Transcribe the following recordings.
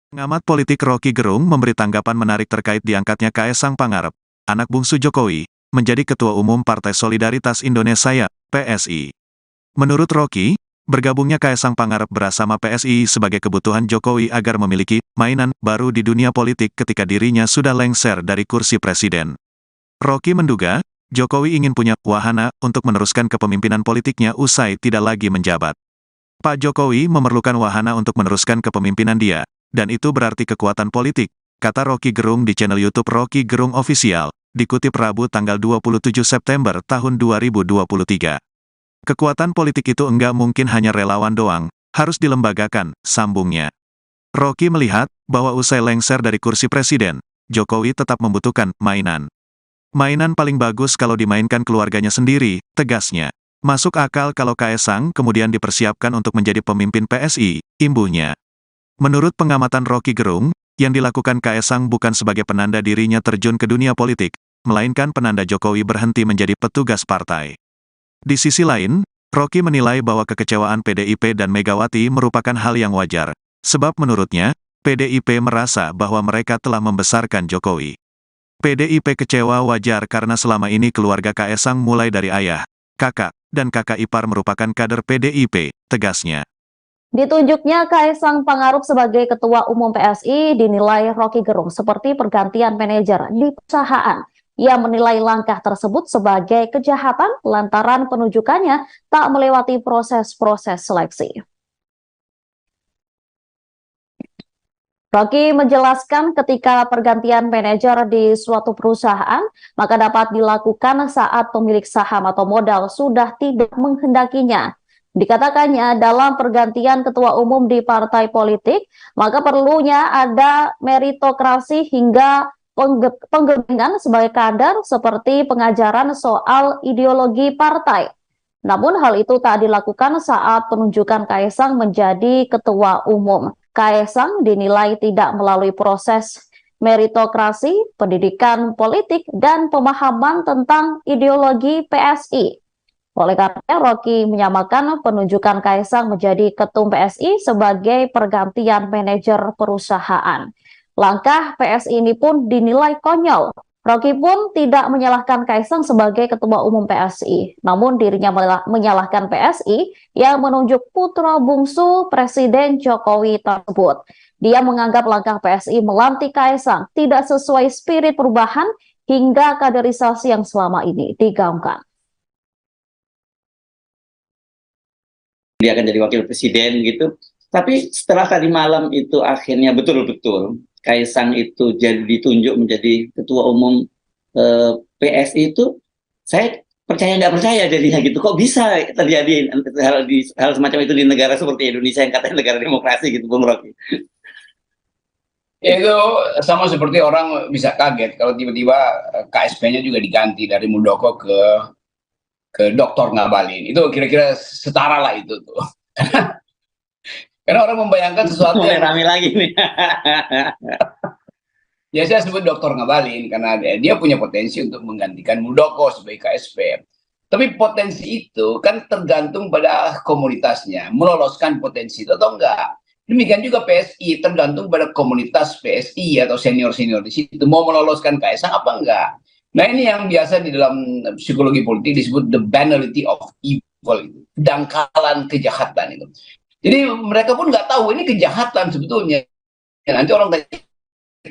Pengamat politik Rocky Gerung memberi tanggapan menarik terkait diangkatnya Kaesang Pangarep, anak bungsu Jokowi, menjadi Ketua Umum Partai Solidaritas Indonesia, PSI. Menurut Rocky, bergabungnya Kaesang Pangarep bersama PSI sebagai kebutuhan Jokowi agar memiliki mainan baru di dunia politik ketika dirinya sudah lengser dari kursi presiden. Rocky menduga, Jokowi ingin punya wahana untuk meneruskan kepemimpinan politiknya usai tidak lagi menjabat. Pak Jokowi memerlukan wahana untuk meneruskan kepemimpinan dia, dan itu berarti kekuatan politik, kata Rocky Gerung di channel YouTube Rocky Gerung Official, dikutip Rabu tanggal 27 September tahun 2023. Kekuatan politik itu enggak mungkin hanya relawan doang, harus dilembagakan, sambungnya. Rocky melihat bahwa usai lengser dari kursi presiden, Jokowi tetap membutuhkan mainan. Mainan paling bagus kalau dimainkan keluarganya sendiri, tegasnya. Masuk akal kalau Kaesang kemudian dipersiapkan untuk menjadi pemimpin PSI, imbuhnya. Menurut pengamatan Rocky Gerung, yang dilakukan Kaesang bukan sebagai penanda dirinya terjun ke dunia politik, melainkan penanda Jokowi berhenti menjadi petugas partai. Di sisi lain, Rocky menilai bahwa kekecewaan PDIP dan Megawati merupakan hal yang wajar, sebab menurutnya, PDIP merasa bahwa mereka telah membesarkan Jokowi. PDIP kecewa wajar karena selama ini keluarga Kaesang mulai dari ayah, kakak, dan kakak ipar merupakan kader PDIP, tegasnya. Ditunjuknya Kaesang Pangarep sebagai Ketua Umum PSI dinilai Rocky Gerung seperti pergantian manajer di perusahaan. Ia menilai langkah tersebut sebagai kejahatan lantaran penunjukannya tak melewati proses-proses seleksi. Rocky menjelaskan ketika pergantian manajer di suatu perusahaan, maka dapat dilakukan saat pemilik saham atau modal sudah tidak menghendakinya. Dikatakannya dalam pergantian ketua umum di partai politik, maka perlunya ada meritokrasi hingga penggeningan sebagai kader seperti pengajaran soal ideologi partai. Namun hal itu tak dilakukan saat penunjukan Kaesang menjadi ketua umum. Kaesang dinilai tidak melalui proses meritokrasi, pendidikan politik, dan pemahaman tentang ideologi PSI. Oleh karena Rocky menyamakan penunjukan Kaesang menjadi ketum PSI sebagai pergantian manajer perusahaan. Langkah PSI ini pun dinilai konyol. Rocky pun tidak menyalahkan Kaesang sebagai ketua umum PSI, namun dirinya menyalahkan PSI yang menunjuk putra bungsu Presiden Jokowi tersebut. Dia menganggap langkah PSI melantik Kaesang tidak sesuai spirit perubahan hingga kaderisasi yang selama ini digaungkan. Dia akan jadi wakil presiden gitu. Tapi setelah tadi malam itu akhirnya betul-betul Kaesang itu jadi ditunjuk menjadi ketua umum PSI itu, saya percaya nggak percaya jadinya gitu. Kok bisa terjadi hal semacam itu di negara seperti Indonesia yang katanya negara demokrasi gitu, Bung Rocky? Itu sama seperti orang bisa kaget kalau tiba-tiba KSP-nya juga diganti dari Muldoko ke Dr. Ngabalin. Itu kira-kira setara lah itu tuh. Karena orang membayangkan sesuatu yang rame lagi nih. Ya saya sebut Dr. Ngabalin karena dia punya potensi untuk menggantikan Muldoko sebagai KSP. Tapi potensi itu kan tergantung pada komunitasnya, meloloskan potensi itu atau enggak. Demikian juga PSI tergantung pada komunitas PSI atau senior-senior di situ mau meloloskan Kaesang apa enggak. Nah ini yang biasa di dalam psikologi politik disebut the banality of evil, kedangkalan kejahatan itu. Jadi mereka pun nggak tahu ini kejahatan sebetulnya. Ya, nanti orang tanya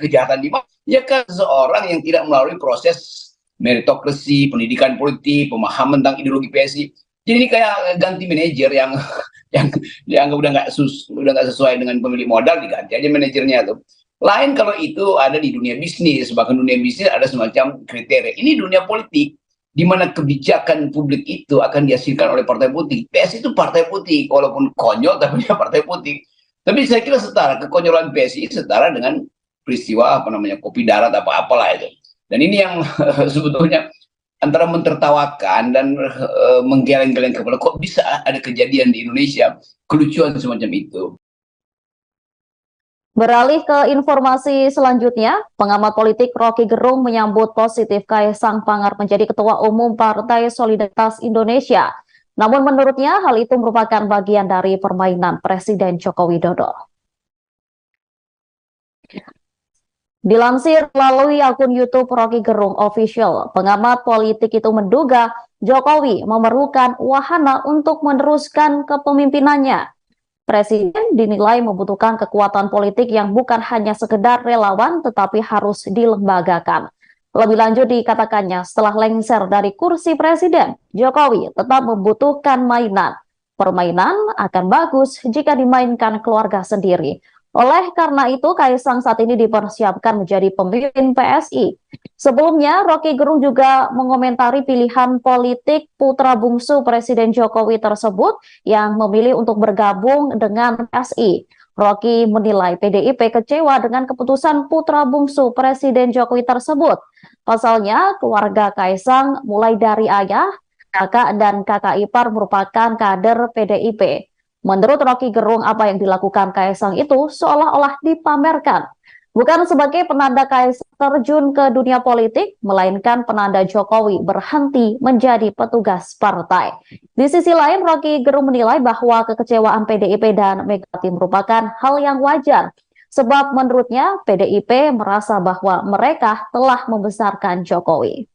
kejahatan di mana? Ya kan seseorang yang tidak melalui proses meritokrasi, pendidikan politik, pemahaman tentang ideologi PSI. Jadi ini kayak ganti manajer yang dianggap udah nggak sesuai dengan pemilik modal, diganti aja manajernya tuh. Lain kalau itu ada di dunia bisnis, bahkan dunia bisnis ada semacam kriteria. Ini dunia politik, di mana kebijakan publik itu akan dihasilkan oleh partai politik. PSI itu partai politik, walaupun konyol tapi dia partai politik. Tapi saya kira setara, kekonyolan PSI setara dengan peristiwa kopi darat apa-apalah itu. Dan ini yang sebetulnya antara mentertawakan dan menggeleng-geleng kepala, kok bisa ada kejadian di Indonesia kelucuan semacam itu. Beralih ke informasi selanjutnya, pengamat politik Rocky Gerung menyambut positif Kaesang Pangarep menjadi Ketua Umum Partai Solidaritas Indonesia. Namun menurutnya hal itu merupakan bagian dari permainan Presiden Joko Widodo. Dilansir melalui akun YouTube Rocky Gerung Official, pengamat politik itu menduga Jokowi memerlukan wahana untuk meneruskan kepemimpinannya. Presiden dinilai membutuhkan kekuatan politik yang bukan hanya sekedar relawan tetapi harus dilembagakan. Lebih lanjut dikatakannya, setelah lengser dari kursi presiden, Jokowi tetap membutuhkan mainan. Permainan akan bagus jika dimainkan keluarga sendiri. Oleh karena itu, Kaisang saat ini dipersiapkan menjadi pemimpin PSI. Sebelumnya, Rocky Gerung juga mengomentari pilihan politik putra bungsu Presiden Jokowi tersebut yang memilih untuk bergabung dengan PSI. Rocky menilai PDIP kecewa dengan keputusan putra bungsu Presiden Jokowi tersebut. Pasalnya, keluarga Kaisang mulai dari ayah, kakak, dan kakak ipar merupakan kader PDIP. Menurut Rocky Gerung, apa yang dilakukan Kaisang itu seolah-olah dipamerkan. Bukan sebagai penanda Kaisang terjun ke dunia politik, melainkan penanda Jokowi berhenti menjadi petugas partai. Di sisi lain, Rocky Gerung menilai bahwa kekecewaan PDIP dan Megawati merupakan hal yang wajar. Sebab menurutnya PDIP merasa bahwa mereka telah membesarkan Jokowi.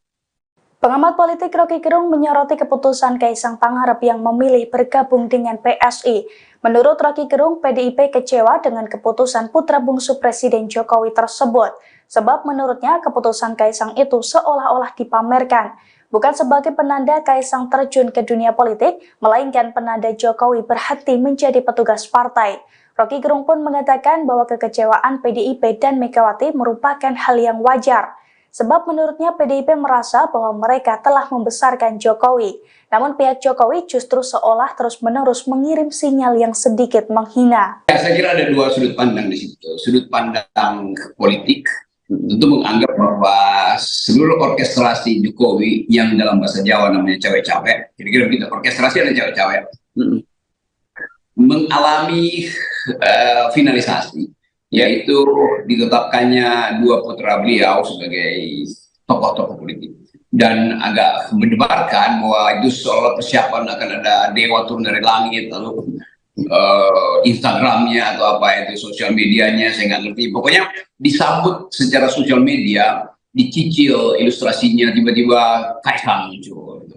Pengamat politik Rocky Gerung menyoroti keputusan Kaisang Pangarep yang memilih bergabung dengan PSI. Menurut Rocky Gerung, PDIP kecewa dengan keputusan putra bungsu Presiden Jokowi tersebut. Sebab menurutnya keputusan Kaisang itu seolah-olah dipamerkan. Bukan sebagai penanda Kaisang terjun ke dunia politik, melainkan penanda Jokowi berhenti menjadi petugas partai. Rocky Gerung pun mengatakan bahwa kekecewaan PDIP dan Megawati merupakan hal yang wajar. Sebab menurutnya PDIP merasa bahwa mereka telah membesarkan Jokowi. Namun pihak Jokowi justru seolah terus-menerus mengirim sinyal yang sedikit menghina. Ya, saya kira ada dua sudut pandang di situ. Sudut pandang politik tentu menganggap bahwa seluruh orkestrasi Jokowi yang dalam bahasa Jawa namanya cewek-cewek, kira-kira begitu, orkestrasi ada cewek-cewek, mengalami finalisasi. Yaitu ditetapkannya dua putra beliau sebagai tokoh-tokoh politik. Dan agak mendebarkan bahwa itu seolah persiapan akan ada dewa turun dari langit, lalu Instagramnya atau apa itu, sosial medianya, saya nggak ngerti. Pokoknya disambut secara sosial media, dicicil ilustrasinya, tiba-tiba Kaisang muncul.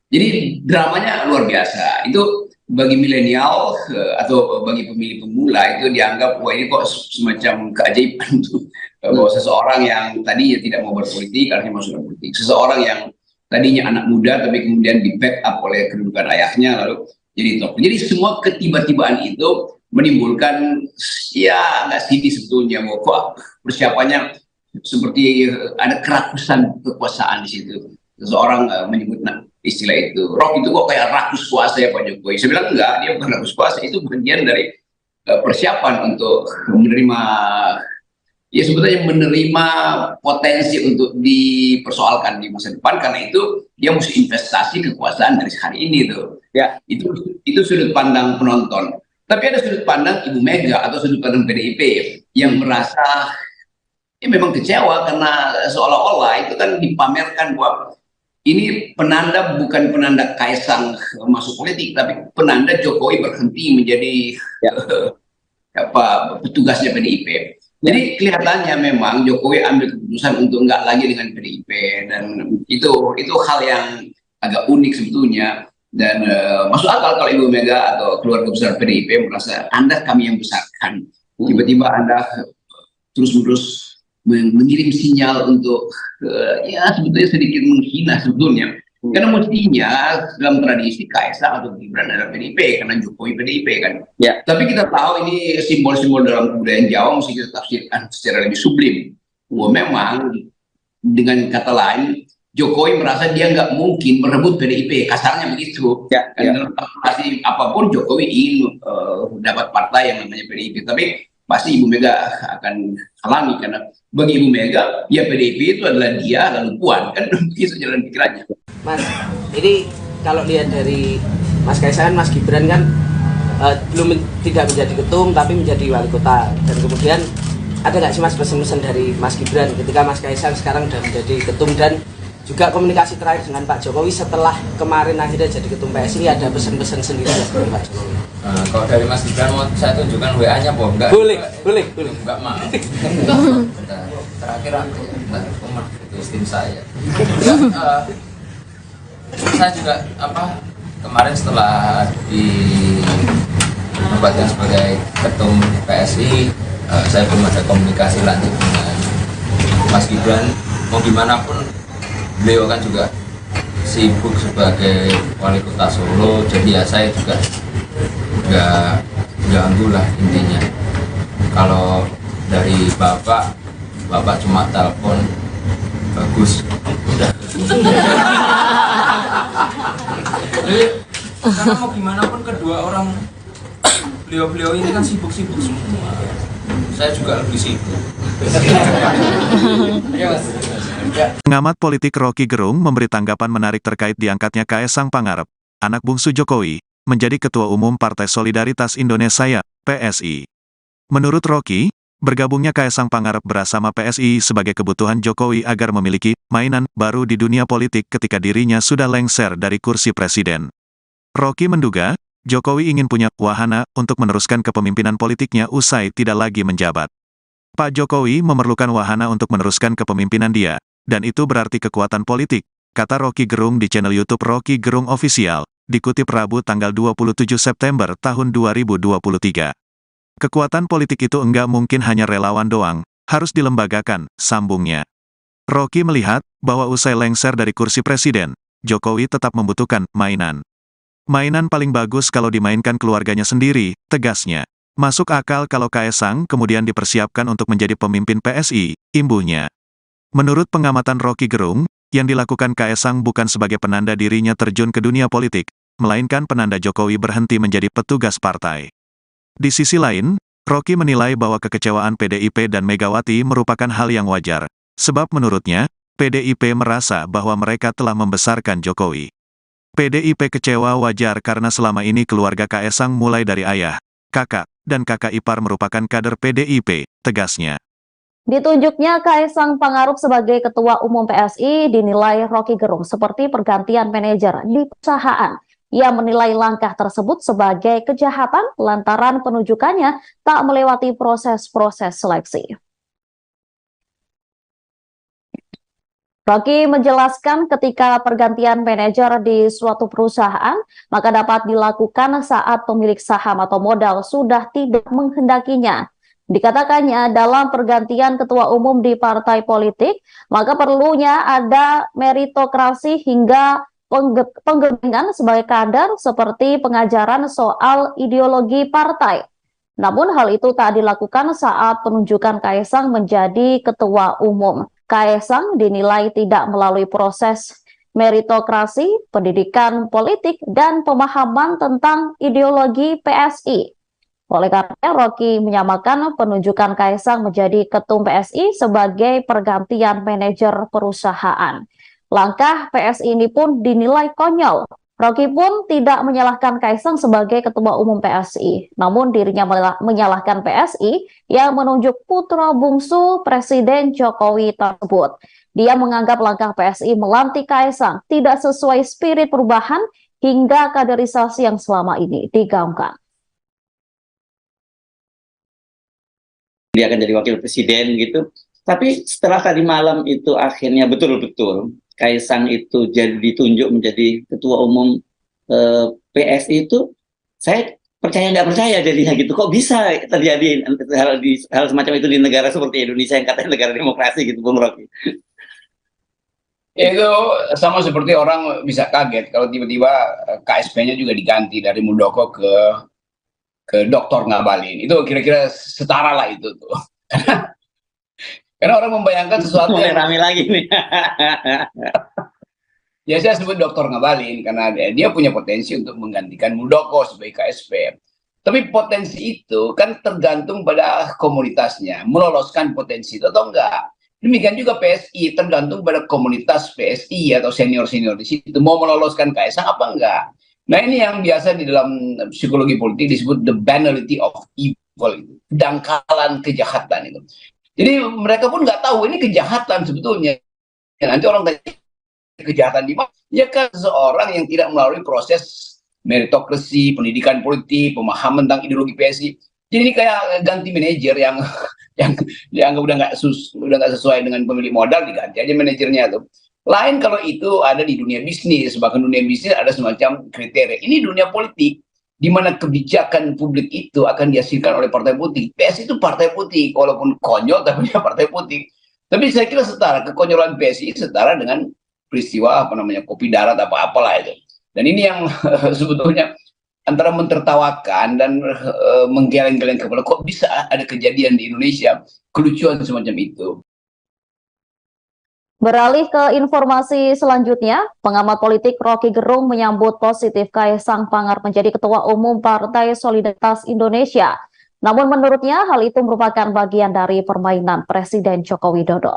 Jadi dramanya luar biasa. Itu bagi milenial atau bagi pemilih pemula itu dianggap wah ini kok semacam keajaiban tuh, bahwa seseorang yang tadinya tidak mau berpolitik akhirnya masuk politik, seseorang yang tadinya anak muda tapi kemudian di backup oleh kedudukan ayahnya lalu jadi top. Jadi semua ketiba-tibaan itu menimbulkan ya nggak sedih sebetulnya bahwa kok persiapannya seperti ada kerakusan kekuasaan di situ. Seseorang menyebut istilah itu, Rock itu kok kayak rakus kuasa ya Pak Jokowi. Saya bilang enggak, dia bukan rakus kuasa, itu bagian dari persiapan untuk menerima, ya sebetulnya menerima potensi untuk dipersoalkan di masa depan, karena itu dia mesti investasi kekuasaan dari hari ini tuh. Ya, itu sudut pandang penonton. Tapi ada sudut pandang Ibu Mega atau sudut pandang PDIP yang merasa ya memang kecewa karena seolah-olah itu kan dipamerkan bahwa ini penanda, bukan penanda Kaisang masuk politik, tapi penanda Jokowi berhenti menjadi petugasnya PDIP. Jadi kelihatannya memang Jokowi ambil keputusan untuk enggak lagi dengan PDIP, dan itu hal yang agak unik sebetulnya, dan masuk akal kalau Ibu Mega atau keluarga besar PDIP merasa Anda kami yang besarkan, tiba-tiba Anda terus-menerus mengirim sinyal untuk ya sebetulnya sedikit menghina sebetulnya, karena mestinya dalam tradisi Kaisang atau Gibran adalah PDIP karena Jokowi PDIP kan. Ya. Tapi kita tahu ini simbol-simbol dalam kebudayaan Jawa mesti kita tafsirkan secara lebih sublim. Bahwa memang dengan kata lain Jokowi merasa dia nggak mungkin merebut PDIP, kasarnya begitu. Ya, dalam kalkulasi apapun Jokowi ingin dapat partai yang namanya PDIP, tapi pasti Ibu Mega akan halangi, karena bagi Ibu Mega ya PDIP itu adalah dia lalu Puan, kan begitu jalan pikirannya. Mas, ini kalau lihat dari Mas Kaisang, Mas Gibran kan belum tidak menjadi ketum tapi menjadi wali kota, dan kemudian ada nggak sih Mas pesan-pesan dari Mas Gibran ketika Mas Kaisang sekarang sudah menjadi ketum dan juga komunikasi terakhir dengan Pak Jokowi setelah kemarin akhirnya jadi ketum PSI, ada pesan-pesan sendiri dari Pak Jokowi? Kalau dari Mas Gibran mau saya tunjukkan WA-nya, Boh? Enggak. Boleh. Enggak mau. Bentar. Terakhir aku ya, bentar, itu istri saya. Saya juga kemarin setelah dinobatkan sebagai ketum PSI, saya belum ada komunikasi lanjut dengan Mas Gibran. Mau gimana pun beliau kan juga sibuk sebagai wali kota Solo, jadi ya saya juga nggak ganggu lah intinya. Kalau dari bapak cuma telepon bagus udah. Karena mau gimana pun kedua orang beliau ini kan sibuk semua, saya juga lebih sibuk. Pengamat politik Rocky Gerung memberi tanggapan menarik terkait diangkatnya Kaesang Pangarep, anak bungsu Jokowi, menjadi Ketua Umum Partai Solidaritas Indonesia, PSI. Menurut Rocky, bergabungnya Kaesang Pangarep bersama PSI sebagai kebutuhan Jokowi agar memiliki mainan baru di dunia politik ketika dirinya sudah lengser dari kursi presiden. Rocky menduga, Jokowi ingin punya wahana untuk meneruskan kepemimpinan politiknya usai tidak lagi menjabat. Pak Jokowi memerlukan wahana untuk meneruskan kepemimpinan dia, dan itu berarti kekuatan politik, kata Rocky Gerung di channel YouTube Rocky Gerung Official, dikutip Rabu tanggal 27 September tahun 2023. Kekuatan politik itu enggak mungkin hanya relawan doang, harus dilembagakan, sambungnya. Rocky melihat bahwa usai lengser dari kursi presiden, Jokowi tetap membutuhkan mainan. Mainan paling bagus kalau dimainkan keluarganya sendiri, tegasnya. Masuk akal kalau Kaesang kemudian dipersiapkan untuk menjadi pemimpin PSI, imbuhnya. Menurut pengamatan Rocky Gerung, yang dilakukan Kaesang bukan sebagai penanda dirinya terjun ke dunia politik, melainkan penanda Jokowi berhenti menjadi petugas partai. Di sisi lain, Rocky menilai bahwa kekecewaan PDIP dan Megawati merupakan hal yang wajar, sebab menurutnya, PDIP merasa bahwa mereka telah membesarkan Jokowi. PDIP kecewa wajar karena selama ini keluarga Kaesang mulai dari ayah, kakak, dan kakak ipar merupakan kader PDIP, tegasnya. Ditunjuknya Kaesang Pangarep sebagai Ketua Umum PSI dinilai Rocky Gerung seperti pergantian manajer di perusahaan. Ia menilai langkah tersebut sebagai kejahatan lantaran penunjukannya tak melewati proses-proses seleksi. Rocky menjelaskan ketika pergantian manajer di suatu perusahaan, maka dapat dilakukan saat pemilik saham atau modal sudah tidak menghendakinya. Dikatakannya dalam pergantian ketua umum di partai politik, maka perlunya ada meritokrasi hingga penggebengan sebagai kader seperti pengajaran soal ideologi partai. Namun hal itu tak dilakukan saat penunjukan Kaesang menjadi ketua umum. Kaesang dinilai tidak melalui proses meritokrasi, pendidikan politik, dan pemahaman tentang ideologi PSI. Oleh karena Rocky menyamakan penunjukan Kaesang menjadi ketum PSI sebagai pergantian manajer perusahaan. Langkah PSI ini pun dinilai konyol. Rocky pun tidak menyalahkan Kaesang sebagai ketua umum PSI, namun dirinya menyalahkan PSI yang menunjuk putra bungsu Presiden Jokowi tersebut. Dia menganggap langkah PSI melantik Kaesang tidak sesuai spirit perubahan hingga kaderisasi yang selama ini digaungkan. Dia akan jadi wakil presiden gitu. Tapi setelah tadi malam itu akhirnya betul-betul Kaesang itu jadi ditunjuk menjadi ketua umum PSI itu, saya percaya nggak percaya jadinya gitu. Kok bisa terjadi hal semacam itu di negara seperti Indonesia yang katanya negara demokrasi gitu, Bung Rocky? Itu sama seperti orang bisa kaget kalau tiba-tiba KSP-nya juga diganti dari Muldoko ke Dr. Ngabalin. Itu kira-kira setara lah itu tuh. Karena orang membayangkan sesuatu Mulai yang rame lagi nih. Ya saya sebut Dr. Ngabalin karena dia punya potensi untuk menggantikan Muldoko sebagai KSP. Tapi potensi itu kan tergantung pada komunitasnya, meloloskan potensi itu atau enggak. Demikian juga PSI tergantung pada komunitas PSI atau senior-senior di situ mau meloloskan Kaesang apa enggak. Nah ini yang biasa di dalam psikologi politik disebut the banality of evil, kedangkalan kejahatan itu. Jadi mereka pun nggak tahu ini kejahatan sebetulnya. Nanti orang tanya, kejahatan di mana? Ya kan seseorang yang tidak melalui proses meritokrasi, pendidikan politik, pemahaman tentang ideologi PSI. Jadi ini kayak ganti manajer yang yang udah nggak sesuai dengan pemilik modal, diganti aja manajernya tuh. Lain kalau itu ada di dunia bisnis, bahkan dunia bisnis ada semacam kriteria. Ini dunia politik, di mana kebijakan publik itu akan dihasilkan oleh partai politik. PSI itu partai politik, walaupun konyol tapi dia partai politik. Tapi saya kira setara, kekonyolan PSI setara dengan peristiwa kopi darat apa-apalah itu. Dan ini yang sebetulnya antara mentertawakan dan menggeleng-geleng kepala, kok bisa ada kejadian di Indonesia kelucuan semacam itu. Beralih ke informasi selanjutnya, pengamat politik Rocky Gerung menyambut positif Kaisang Pangarep menjadi Ketua Umum Partai Solidaritas Indonesia. Namun menurutnya hal itu merupakan bagian dari permainan Presiden Joko Widodo.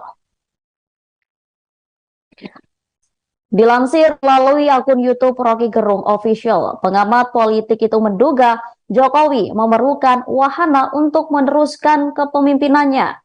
Dilansir melalui akun YouTube Rocky Gerung Official, pengamat politik itu menduga Jokowi memerlukan wahana untuk meneruskan kepemimpinannya.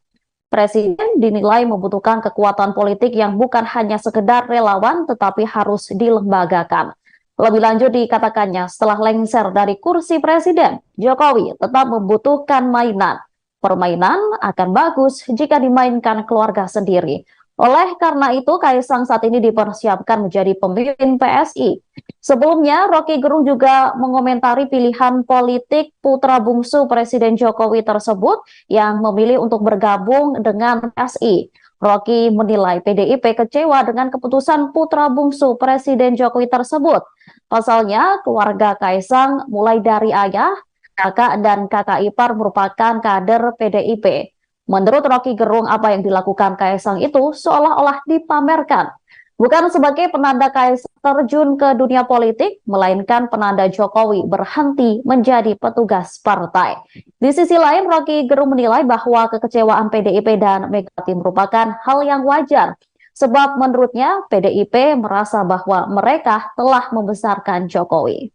Presiden dinilai membutuhkan kekuatan politik yang bukan hanya sekedar relawan tetapi harus dilembagakan. Lebih lanjut dikatakannya, setelah lengser dari kursi presiden, Jokowi tetap membutuhkan mainan. Permainan akan bagus jika dimainkan keluarga sendiri. Oleh karena itu, Kaisang saat ini dipersiapkan menjadi pemimpin PSI. Sebelumnya, Rocky Gerung juga mengomentari pilihan politik putra bungsu Presiden Jokowi tersebut yang memilih untuk bergabung dengan PSI. Rocky menilai PDIP kecewa dengan keputusan putra bungsu Presiden Jokowi tersebut. Pasalnya, keluarga Kaisang mulai dari ayah, kakak, dan kakak ipar merupakan kader PDIP. Menurut Rocky Gerung, apa yang dilakukan Kaisang itu seolah-olah dipamerkan. Bukan sebagai penanda Kaisang terjun ke dunia politik, melainkan penanda Jokowi berhenti menjadi petugas partai. Di sisi lain, Rocky Gerung menilai bahwa kekecewaan PDIP dan Megawati merupakan hal yang wajar. Sebab menurutnya PDIP merasa bahwa mereka telah membesarkan Jokowi.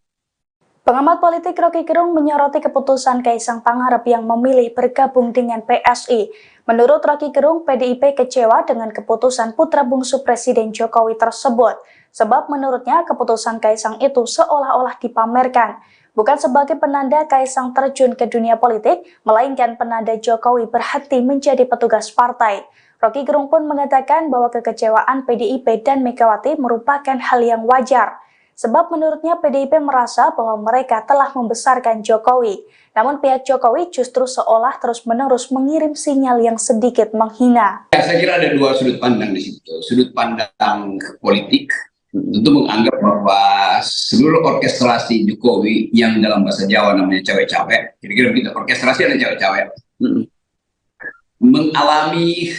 Pengamat politik Rocky Gerung menyoroti keputusan Kaisang Pangarep yang memilih bergabung dengan PSI. Menurut Rocky Gerung, PDIP kecewa dengan keputusan putra bungsu Presiden Jokowi tersebut. Sebab menurutnya keputusan Kaisang itu seolah-olah dipamerkan. Bukan sebagai penanda Kaisang terjun ke dunia politik, melainkan penanda Jokowi berhenti menjadi petugas partai. Rocky Gerung pun mengatakan bahwa kekecewaan PDIP dan Megawati merupakan hal yang wajar. Sebab menurutnya PDIP merasa bahwa mereka telah membesarkan Jokowi. Namun pihak Jokowi justru seolah terus-menerus mengirim sinyal yang sedikit menghina. Ya, saya kira ada dua sudut pandang di situ. Sudut pandang politik tentu menganggap bahwa seluruh orkestrasi Jokowi yang dalam bahasa Jawa namanya cawe-cawe, kira-kira begitu, orkestrasi ada cawe-cawe, mengalami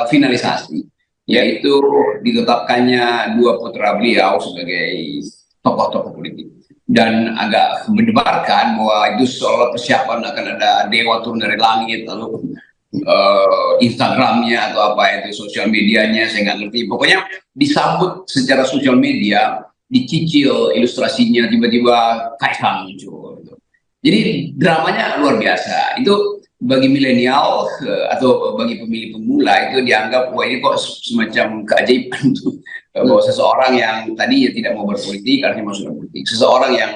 finalisasi. Yaitu ditetapkannya dua putra beliau sebagai tokoh-tokoh politik. Dan agak mendebarkan bahwa itu seolah persiapan akan ada dewa turun dari langit, lalu Instagramnya atau apa itu, sosial medianya, saya nggak ngerti. Pokoknya disambut secara sosial media, dicicil ilustrasinya, tiba-tiba Kaisang muncul. Jadi dramanya luar biasa. Itu bagi milenial atau bagi pemilih pemula itu dianggap wah ini kok semacam keajaiban tuh, bahwa seseorang yang tadinya tidak mau berpolitik akhirnya masuk berpolitik, seseorang yang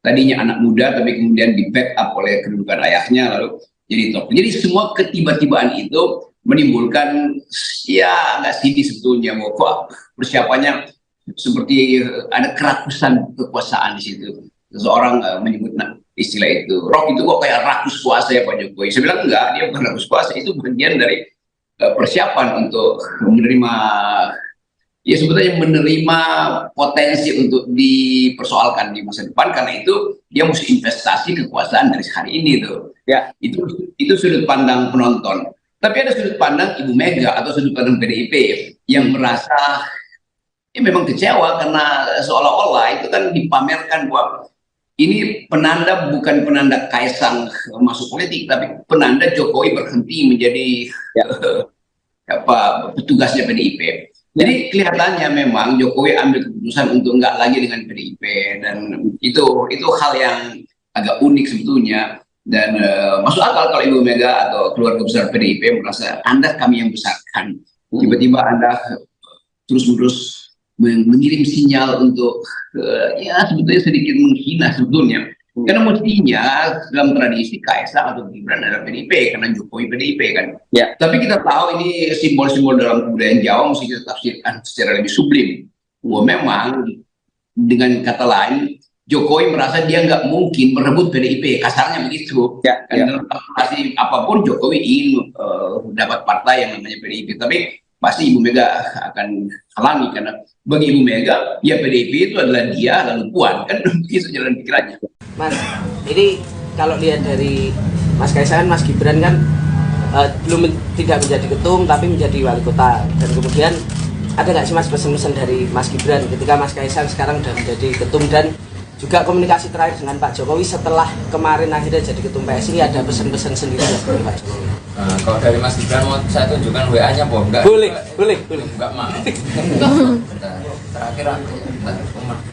tadinya anak muda tapi kemudian di backup oleh kedudukan ayahnya lalu jadi top. Jadi semua ketiba-tibaan itu menimbulkan ya nggak sedih sebetulnya, bahwa kok persiapannya seperti ada kerakusan kekuasaan di situ. Seseorang menyebut istilah itu, Rock itu kok kayak rakus kuasa ya Pak Jokowi. Saya bilang enggak, dia bukan rakus kuasa, itu bagian dari persiapan untuk menerima, ya sebetulnya menerima potensi untuk dipersoalkan di masa depan, karena itu dia mesti investasi kekuasaan dari hari ini tuh. Ya, itu sudut pandang penonton. Tapi ada sudut pandang Ibu Mega atau sudut pandang PDIP yang merasa ya memang kecewa karena seolah-olah itu kan dipamerkan bahwa ini penanda, bukan penanda Kaisang masuk politik, tapi penanda Jokowi berhenti menjadi petugasnya PDIP. Jadi kelihatannya memang Jokowi ambil keputusan untuk nggak lagi dengan PDIP, dan itu hal yang agak unik sebetulnya, dan masuk akal kalau Ibu Mega atau keluarga besar PDIP merasa Anda kami yang besarkan, tiba-tiba Anda terus-menerus mengirim sinyal untuk ya sebetulnya sedikit menghina sebetulnya. Karena mestinya dalam tradisi Kaisang atau Gibran adalah PDIP karena Jokowi PDIP kan. Ya. Tapi kita tahu ini simbol-simbol dalam kebudayaan Jawa mesti kita tafsirkan secara lebih sublim. Wah, memang dengan kata lain Jokowi merasa dia nggak mungkin merebut PDIP, kasarnya begitu. Ya, Karena pasti apapun Jokowi ingin dapat partai yang namanya PDIP, tapi pasti Ibu Mega akan halangi karena bagi Ibu Mega ya PDIP itu adalah dia lalu Puan, kan begitu jalan pikirannya. Mas, ini kalau lihat dari Mas Kaisang, Mas Gibran kan tidak menjadi ketum tapi menjadi wali kota, dan kemudian ada nggak sih Mas pesan-pesan dari Mas Gibran ketika Mas Kaisang sekarang sudah menjadi ketum, dan juga komunikasi terakhir dengan Pak Jokowi setelah kemarin akhirnya jadi ketum PSI, ada pesan-pesan sendiri dari Pak Jokowi? Kalau dari Mas Gibran mau saya tunjukkan WA-nya, Boh? Enggak? Boleh. Enggak mau. Terakhir aku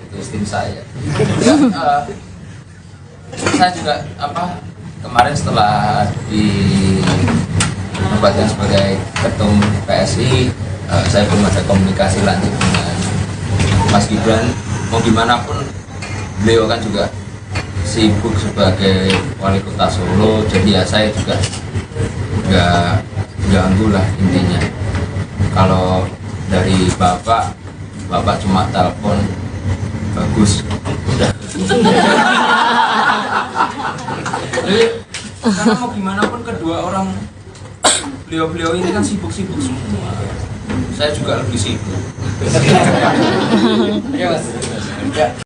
itu tim saya. Saya juga kemarin setelah dinobatkan sebagai ketum PSI, saya belum ada komunikasi lanjut dengan Mas Gibran. Mau gimana pun beliau kan juga sibuk sebagai wali kota Solo, jadi ya saya juga nggak ganggu lah intinya. Kalau dari bapak cuma telepon bagus udah. Jadi karena mau gimana pun kedua orang beliau ini kan sibuk-sibuk semua. Saya juga lebih sibuk.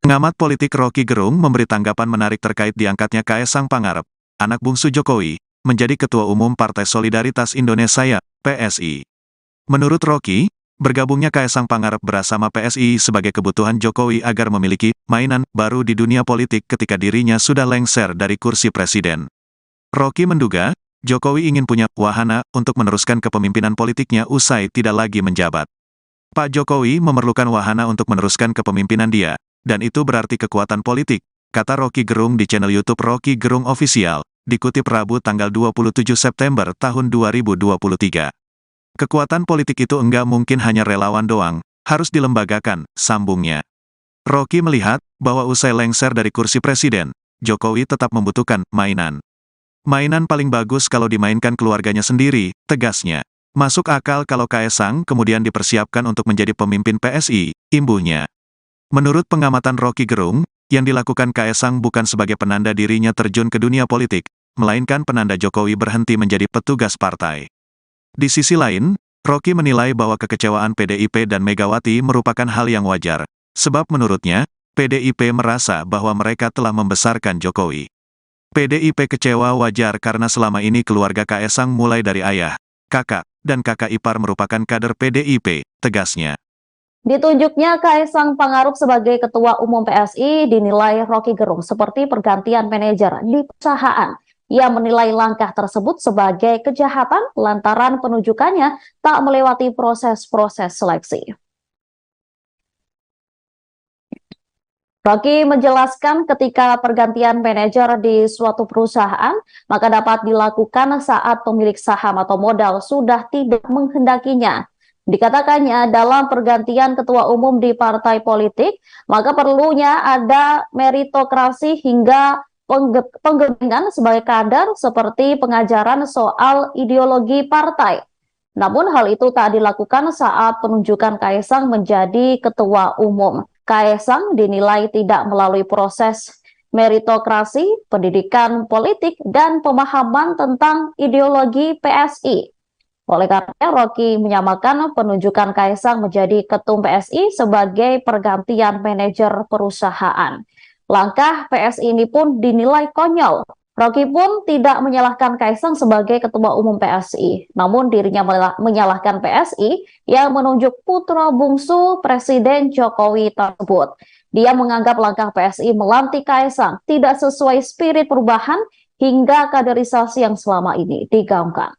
Pengamat politik Rocky Gerung memberi tanggapan menarik terkait diangkatnya Kaesang Pangarep, anak bungsu Jokowi, menjadi Ketua Umum Partai Solidaritas Indonesia, PSI. Menurut Rocky, bergabungnya Kaesang Pangarep bersama PSI sebagai kebutuhan Jokowi agar memiliki mainan baru di dunia politik ketika dirinya sudah lengser dari kursi presiden. Rocky menduga, Jokowi ingin punya wahana untuk meneruskan kepemimpinan politiknya usai tidak lagi menjabat. Pak Jokowi memerlukan wahana untuk meneruskan kepemimpinan dia, dan itu berarti kekuatan politik, kata Rocky Gerung di channel YouTube Rocky Gerung Official, dikutip Rabu tanggal 27 September tahun 2023. Kekuatan politik itu enggak mungkin hanya relawan doang, harus dilembagakan, sambungnya. Rocky melihat bahwa usai lengser dari kursi presiden, Jokowi tetap membutuhkan mainan. Mainan paling bagus kalau dimainkan keluarganya sendiri, tegasnya. Masuk akal kalau Kaesang kemudian dipersiapkan untuk menjadi pemimpin PSI, imbuhnya. Menurut pengamatan Rocky Gerung, yang dilakukan Kaesang bukan sebagai penanda dirinya terjun ke dunia politik, melainkan penanda Jokowi berhenti menjadi petugas partai. Di sisi lain, Rocky menilai bahwa kekecewaan PDIP dan Megawati merupakan hal yang wajar, sebab menurutnya, PDIP merasa bahwa mereka telah membesarkan Jokowi. PDIP kecewa wajar karena selama ini keluarga Kaesang mulai dari ayah, kakak, dan kakak ipar merupakan kader PDIP, tegasnya. Ditunjuknya Kaesang Pangarep sebagai Ketua Umum PSI dinilai Rocky Gerung seperti pergantian manajer di perusahaan. Ia menilai langkah tersebut sebagai kejahatan lantaran penunjukannya tak melewati proses-proses seleksi. Rocky menjelaskan ketika pergantian manajer di suatu perusahaan, maka dapat dilakukan saat pemilik saham atau modal sudah tidak menghendakinya. Dikatakannya dalam pergantian ketua umum di partai politik, maka perlunya ada meritokrasi hingga penggebengan sebagai kader seperti pengajaran soal ideologi partai. Namun hal itu tak dilakukan saat penunjukan Kaesang menjadi ketua umum. Kaesang dinilai tidak melalui proses meritokrasi, pendidikan politik, dan pemahaman tentang ideologi PSI. Oleh karena Rocky menyamakan penunjukan Kaesang menjadi ketum PSI sebagai pergantian manajer perusahaan. Langkah PSI ini pun dinilai konyol. Rocky pun tidak menyalahkan Kaesang sebagai ketua umum PSI, namun dirinya menyalahkan PSI yang menunjuk putra bungsu Presiden Jokowi tersebut. Dia menganggap langkah PSI melantik Kaesang tidak sesuai spirit perubahan hingga kaderisasi yang selama ini digaungkan.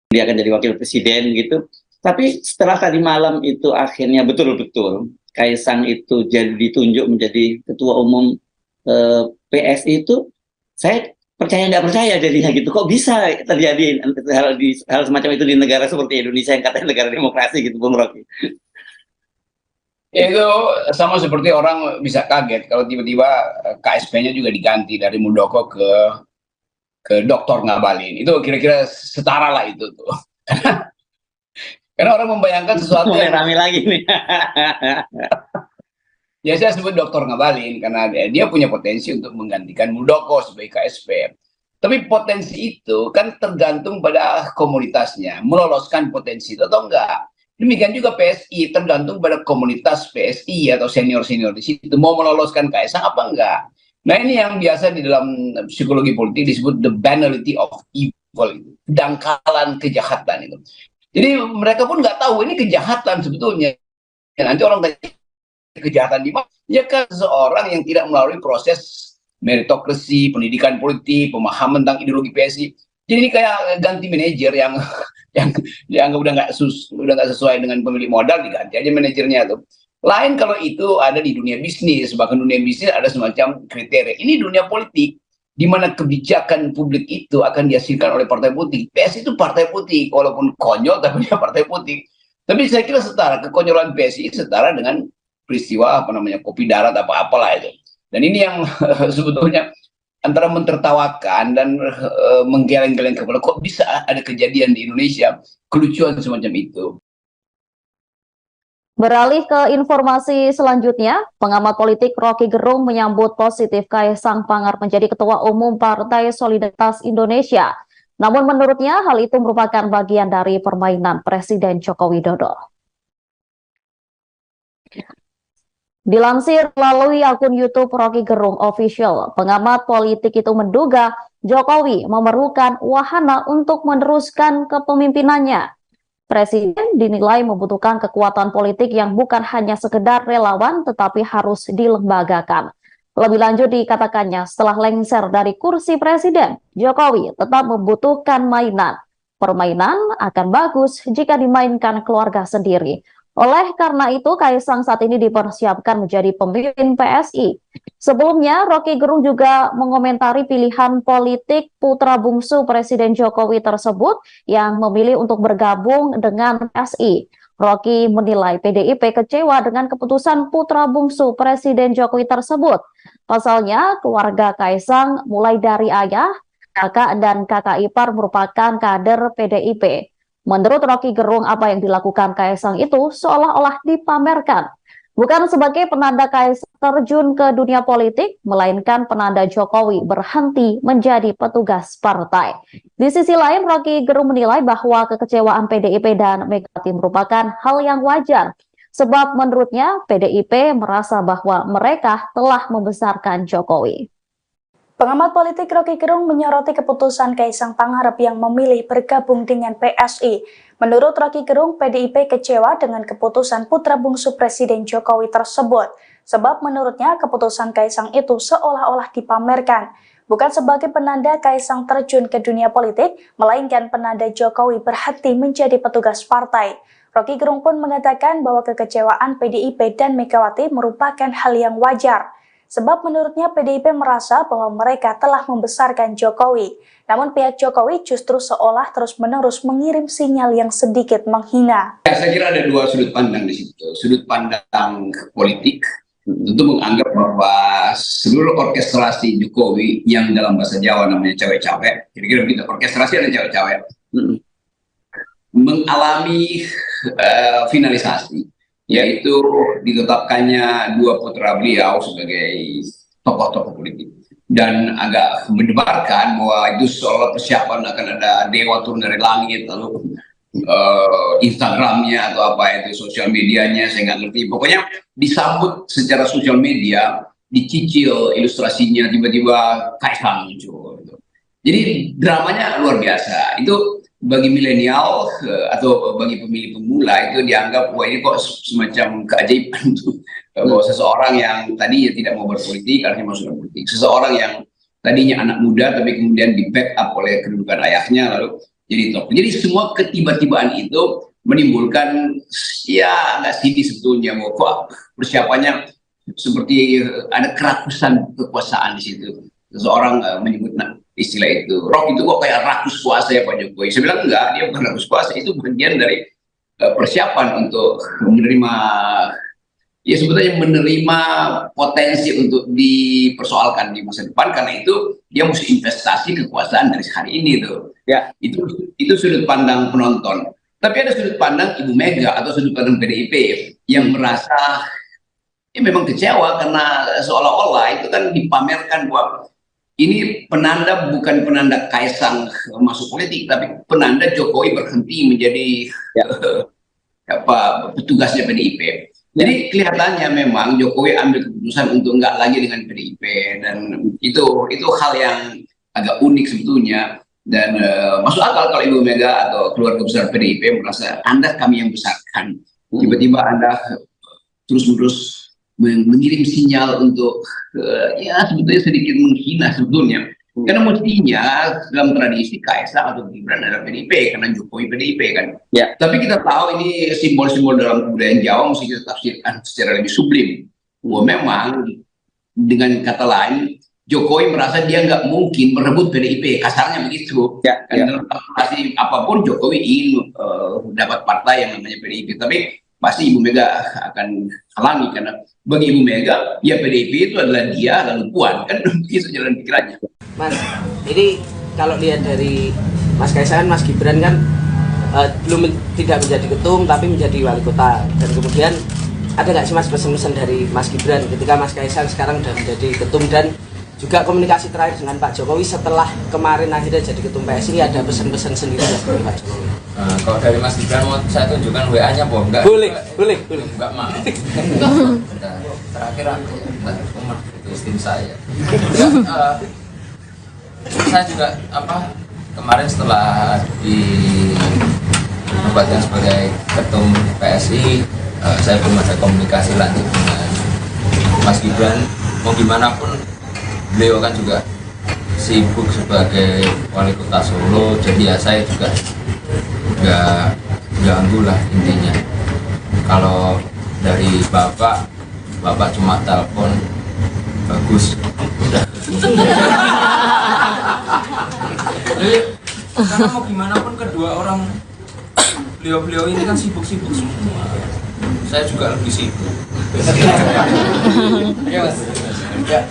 Dia akan jadi wakil presiden gitu. Tapi setelah tadi malam itu akhirnya betul-betul Kaesang itu jadi ditunjuk menjadi ketua umum PSI itu, saya percaya nggak percaya jadinya gitu. Kok bisa terjadi hal semacam itu di negara seperti Indonesia yang katanya negara demokrasi gitu, Bung Rocky? Ya, itu sama seperti orang bisa kaget kalau tiba-tiba KSP-nya juga diganti dari Muldoko ke Dr. Ngabalin. Itu kira-kira setara lah itu tuh. Karena orang membayangkan sesuatu Mulai yang rame lagi nih. ya saya sebut Dr. Ngabalin karena dia punya potensi untuk menggantikan Muldoko sebagai KSP. Tapi potensi itu kan tergantung pada komunitasnya, meloloskan potensi itu atau enggak. Demikian juga PSI, tergantung pada komunitas PSI atau senior-senior di situ, mau meloloskan Kaisang apa enggak. Nah, ini yang biasa di dalam psikologi politik disebut the banality of evil, kedangkalan kejahatan itu. Jadi mereka pun nggak tahu ini kejahatan sebetulnya. Ya, nanti orang tanya kejahatan di mana? Ya kan seorang yang tidak melalui proses meritokrasi, pendidikan politik, pemahaman tentang ideologi PSI. Jadi ini kayak ganti manajer yang udah nggak sesuai dengan pemilik modal, diganti aja manajernya tuh. Lain kalau itu ada di dunia bisnis, bahkan dunia bisnis ada semacam kriteria. Ini dunia politik, di mana kebijakan publik itu akan dihasilkan oleh partai politik. PSI itu partai politik, walaupun konyol tapi dia partai politik. Tapi saya kira setara, kekonyolan PSI setara dengan peristiwa kopi darat apa-apalah itu. Dan ini yang sebetulnya antara mentertawakan dan menggeleng-geleng kepala, kok bisa ada kejadian di Indonesia kelucuan semacam itu. Beralih ke informasi selanjutnya, pengamat politik Rocky Gerung menyambut positif Kaisang Pangarep menjadi Ketua Umum Partai Solidaritas Indonesia. Namun menurutnya hal itu merupakan bagian dari permainan Presiden Joko Widodo. Dilansir melalui akun YouTube Rocky Gerung Official, pengamat politik itu menduga Jokowi memerlukan wahana untuk meneruskan kepemimpinannya. Presiden dinilai membutuhkan kekuatan politik yang bukan hanya sekedar relawan tetapi harus dilembagakan. Lebih lanjut dikatakannya, setelah lengser dari kursi presiden, Jokowi tetap membutuhkan mainan. Permainan akan bagus jika dimainkan keluarga sendiri. Oleh karena itu, Kaisang saat ini dipersiapkan menjadi pemimpin PSI. Sebelumnya, Rocky Gerung juga mengomentari pilihan politik putra bungsu Presiden Jokowi tersebut yang memilih untuk bergabung dengan PSI. Rocky menilai PDIP kecewa dengan keputusan putra bungsu Presiden Jokowi tersebut. Pasalnya, keluarga Kaisang mulai dari ayah, kakak, dan kakak ipar merupakan kader PDIP. Menurut Rocky Gerung, apa yang dilakukan Kaisang itu seolah-olah dipamerkan. Bukan sebagai penanda Kaisang terjun ke dunia politik, melainkan penanda Jokowi berhenti menjadi petugas partai. Di sisi lain, Rocky Gerung menilai bahwa kekecewaan PDIP dan Megawati merupakan hal yang wajar. Sebab menurutnya PDIP merasa bahwa mereka telah membesarkan Jokowi. Pengamat politik Rocky Gerung menyoroti keputusan Kaisang Pangarep yang memilih bergabung dengan PSI. Menurut Rocky Gerung, PDIP kecewa dengan keputusan putra bungsu Presiden Jokowi tersebut. Sebab menurutnya keputusan Kaisang itu seolah-olah dipamerkan. Bukan sebagai penanda Kaisang terjun ke dunia politik, melainkan penanda Jokowi berhenti menjadi petugas partai. Rocky Gerung pun mengatakan bahwa kekecewaan PDIP dan Megawati merupakan hal yang wajar. Sebab menurutnya PDIP merasa bahwa mereka telah membesarkan Jokowi. Namun pihak Jokowi justru seolah terus-menerus mengirim sinyal yang sedikit menghina. Ya, saya kira ada dua sudut pandang di situ. Sudut pandang politik, tentu menganggap bahwa seluruh orkestrasi Jokowi yang dalam bahasa Jawa namanya cewek-cewek, kira-kira begitu, orkestrasi ada cewek-cewek, mengalami finalisasi. Yaitu ditetapkannya dua putra beliau sebagai tokoh-tokoh politik. Dan agak mendebarkan bahwa itu seolah persiapan akan ada dewa turun dari langit, lalu Instagramnya atau apa itu, sosial medianya, saya nggak ngerti. Pokoknya disambut secara sosial media, dicicil ilustrasinya, tiba-tiba Kaisang muncul. Jadi dramanya luar biasa. Itu bagi milenial atau bagi pemilih pemula itu dianggap wah ini kok semacam keajaiban tuh, bahwa seseorang yang tadi tidak mau berpolitik akhirnya masuk ke politik, seseorang yang tadinya anak muda tapi kemudian di backup oleh kedudukan ayahnya lalu jadi top. Jadi semua ketiba-tibaan itu menimbulkan ya nggak sedih sebetulnya, bahwa kok persiapannya seperti ada kerakusan kekuasaan di situ. Seseorang menyebut istilah itu. Rock itu kok kayak rakus kuasa ya Pak Jokowi. Saya bilang enggak, dia bukan rakus kuasa, itu bagian dari persiapan untuk menerima, ya sebetulnya menerima potensi untuk dipersoalkan di masa depan, karena itu dia mesti investasi kekuasaan dari hari ini tuh. Ya, itu sudut pandang penonton. Tapi ada sudut pandang Ibu Mega atau sudut pandang PDIP yang merasa ya memang kecewa karena seolah-olah itu kan dipamerkan bahwa ini penanda, bukan penanda Kaisang masuk politik, tapi penanda Jokowi berhenti menjadi petugasnya PDIP. Jadi kelihatannya memang Jokowi ambil keputusan untuk nggak lagi dengan PDIP, dan itu hal yang agak unik sebetulnya, dan masuk akal kalau Ibu Mega atau keluarga besar PDIP merasa Anda kami yang besarkan, tiba-tiba Anda terus-menerus mengirim sinyal untuk ya sebetulnya sedikit menghina sebetulnya. Karena mestinya dalam tradisi Kaisang atau Gibran adalah PDIP, karena Jokowi PDIP kan. Ya. Tapi kita tahu ini simbol-simbol dalam budaya Jawa mesti kita tafsirkan secara lebih sublim. Wah, memang dengan kata lain Jokowi merasa dia nggak mungkin merebut PDIP, kasarnya begitu. Ya, karena dalam pasti apapun Jokowi ingin dapat partai yang namanya PDIP, tapi pasti Ibu Mega akan halangi, karena bagi Ibu Mega ya PDIP itu adalah dia lalu Puan, kan begitu jalan pikirannya. Mas, ini kalau lihat dari Mas Kaisang, Mas Gibran kan tidak menjadi ketum tapi menjadi wali kota, dan kemudian ada nggak sih Mas pesan-pesan dari Mas Gibran ketika Mas Kaisang sekarang sudah menjadi ketum, dan juga komunikasi terakhir dengan Pak Jokowi setelah kemarin akhirnya jadi ketum PSI, ada pesan-pesan sendiri dari Pak Jokowi? Kalau dari Mas Gibran mau saya tunjukkan WA-nya, Bom? Enggak? Boleh. Enggak mau. Terakhir aku itu tim saya. Saya juga kemarin setelah dinobatkan sebagai ketum PSI, saya belum ada komunikasi lanjut dengan Mas Gibran. Mau gimana pun beliau kan juga sibuk sebagai wali kota Solo, jadi ya saya juga nggak ganggu lah intinya. Kalau dari bapak cuma telepon bagus udah. Jadi karena mau gimana pun kedua orang beliau ini kan sibuk-sibuk semua. Saya juga lebih sibuk.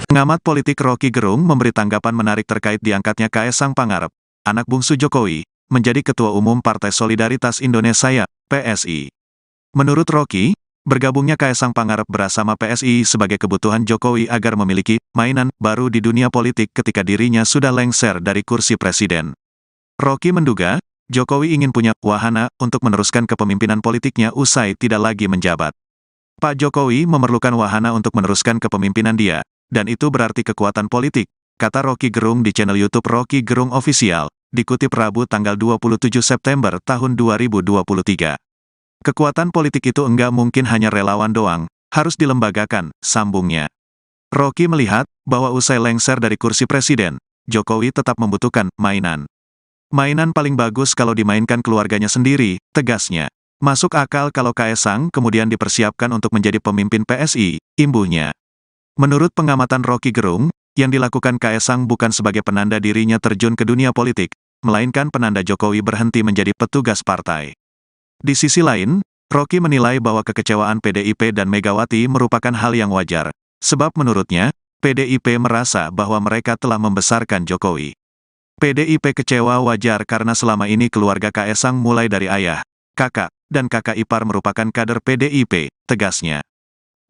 Pengamat politik Rocky Gerung memberi tanggapan menarik terkait diangkatnya Kaisang Pangarep, anak bungsu Jokowi, menjadi Ketua Umum Partai Solidaritas Indonesia, PSI. Menurut Rocky, bergabungnya Kaisang Pangarep bersama PSI sebagai kebutuhan Jokowi agar memiliki mainan baru di dunia politik ketika dirinya sudah lengser dari kursi presiden. Rocky menduga, Jokowi ingin punya wahana untuk meneruskan kepemimpinan politiknya usai tidak lagi menjabat. Pak Jokowi memerlukan wahana untuk meneruskan kepemimpinan dia, dan itu berarti kekuatan politik, kata Rocky Gerung di channel YouTube Rocky Gerung Official, dikutip Rabu tanggal 27 September tahun 2023. Kekuatan politik itu enggak mungkin hanya relawan doang, harus dilembagakan, sambungnya. Rocky melihat bahwa usai lengser dari kursi presiden, Jokowi tetap membutuhkan mainan. Mainan paling bagus kalau dimainkan keluarganya sendiri, tegasnya. Masuk akal kalau Kaisang kemudian dipersiapkan untuk menjadi pemimpin PSI, imbuhnya. Menurut pengamatan Rocky Gerung, yang dilakukan Kaisang bukan sebagai penanda dirinya terjun ke dunia politik, melainkan penanda Jokowi berhenti menjadi petugas partai. Di sisi lain, Rocky menilai bahwa kekecewaan PDIP dan Megawati merupakan hal yang wajar, sebab menurutnya, PDIP merasa bahwa mereka telah membesarkan Jokowi. PDIP kecewa wajar karena selama ini keluarga Kaisang mulai dari ayah, kakak, dan kakak ipar merupakan kader PDIP, tegasnya.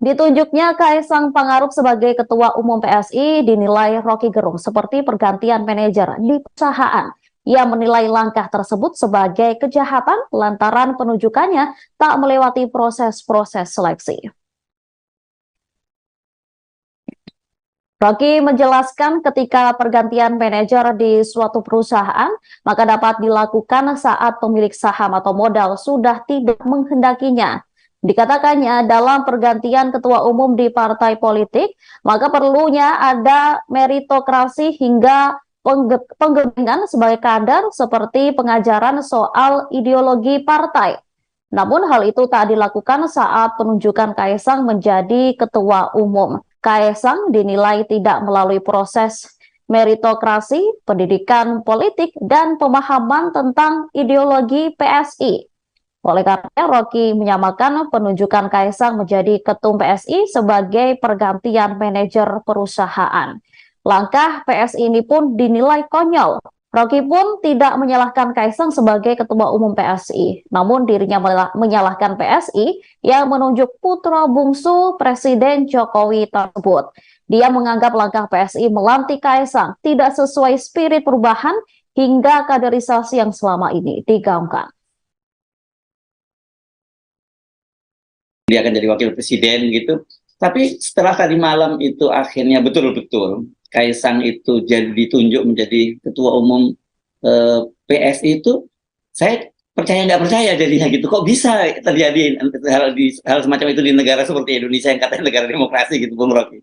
Ditunjuknya Kaisang Pangarep sebagai Ketua Umum PSI dinilai Rocky Gerung seperti pergantian manajer di perusahaan. Ia menilai langkah tersebut sebagai kejahatan lantaran penunjukannya tak melewati proses-proses seleksi. Rocky menjelaskan ketika pergantian manajer di suatu perusahaan, maka dapat dilakukan saat pemilik saham atau modal sudah tidak menghendakinya. Dikatakannya dalam pergantian ketua umum di partai politik, maka perlunya ada meritokrasi hingga penggebengan sebagai kader seperti pengajaran soal ideologi partai. Namun hal itu tak dilakukan saat penunjukan Kaisang menjadi ketua umum. Kaisang dinilai tidak melalui proses meritokrasi, pendidikan politik, dan pemahaman tentang ideologi PSI. Oleh karena Rocky menyamakan penunjukan Kaisang menjadi ketum PSI sebagai pergantian manajer perusahaan. Langkah PSI ini pun dinilai konyol. Rocky pun tidak menyalahkan Kaisang sebagai ketua umum PSI, namun dirinya menyalahkan PSI yang menunjuk putra bungsu Presiden Jokowi tersebut. Dia menganggap langkah PSI melantik Kaisang tidak sesuai spirit perubahan hingga kaderisasi yang selama ini digaungkan. Dia akan jadi wakil presiden gitu. Tapi setelah tadi malam itu akhirnya betul-betul Kaisang itu jadi ditunjuk menjadi ketua umum PSI itu, saya percaya nggak percaya jadinya gitu. Kok bisa terjadi hal semacam itu di negara seperti Indonesia yang katanya negara demokrasi gitu, Bung Rocky?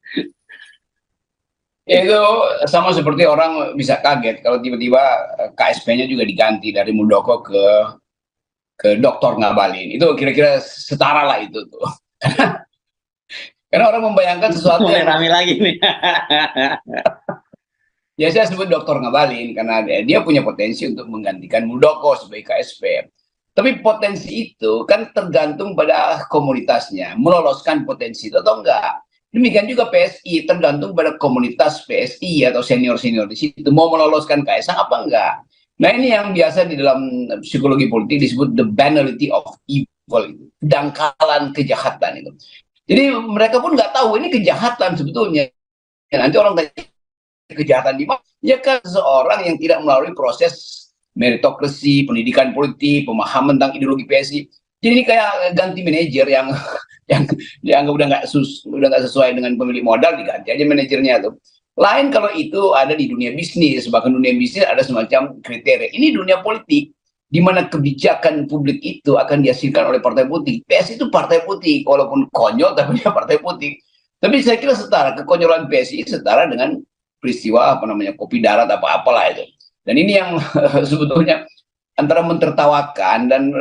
Itu sama seperti orang bisa kaget kalau tiba-tiba KSP-nya juga diganti dari Muldoko ke Dr. Ngabalin. Itu kira-kira setara lah itu tuh. Karena orang membayangkan sesuatu Mulai yang rame lagi nih. ya saya sebut Dr. Ngabalin karena dia punya potensi untuk menggantikan Muldoko sebagai KSP. Tapi potensi itu kan tergantung pada komunitasnya, meloloskan potensi itu atau enggak. Demikian juga PSI tergantung pada komunitas PSI atau senior-senior di situ mau meloloskan Kaisang apa enggak. Nah ini yang biasa di dalam psikologi politik disebut the banality of evil, kedangkalan kejahatan itu. Jadi mereka pun nggak tahu ini kejahatan sebetulnya. Nanti orang tanya kejahatan di mana? Ya kan seseorang yang tidak melalui proses meritokrasi, pendidikan politik, pemahaman tentang ideologi PSI. Jadi ini kayak ganti manajer yang dianggap udah nggak sesuai dengan pemilik modal, diganti aja manajernya tuh. Lain kalau itu ada di dunia bisnis, bahkan dunia bisnis ada semacam kriteria. Ini dunia politik, di mana kebijakan publik itu akan dihasilkan oleh partai politik. PSI itu partai politik, walaupun konyol tapi dia partai politik. Tapi saya kira setara, kekonyolan PSI setara dengan peristiwa kopi darat apa-apalah itu. Dan ini yang sebetulnya antara mentertawakan dan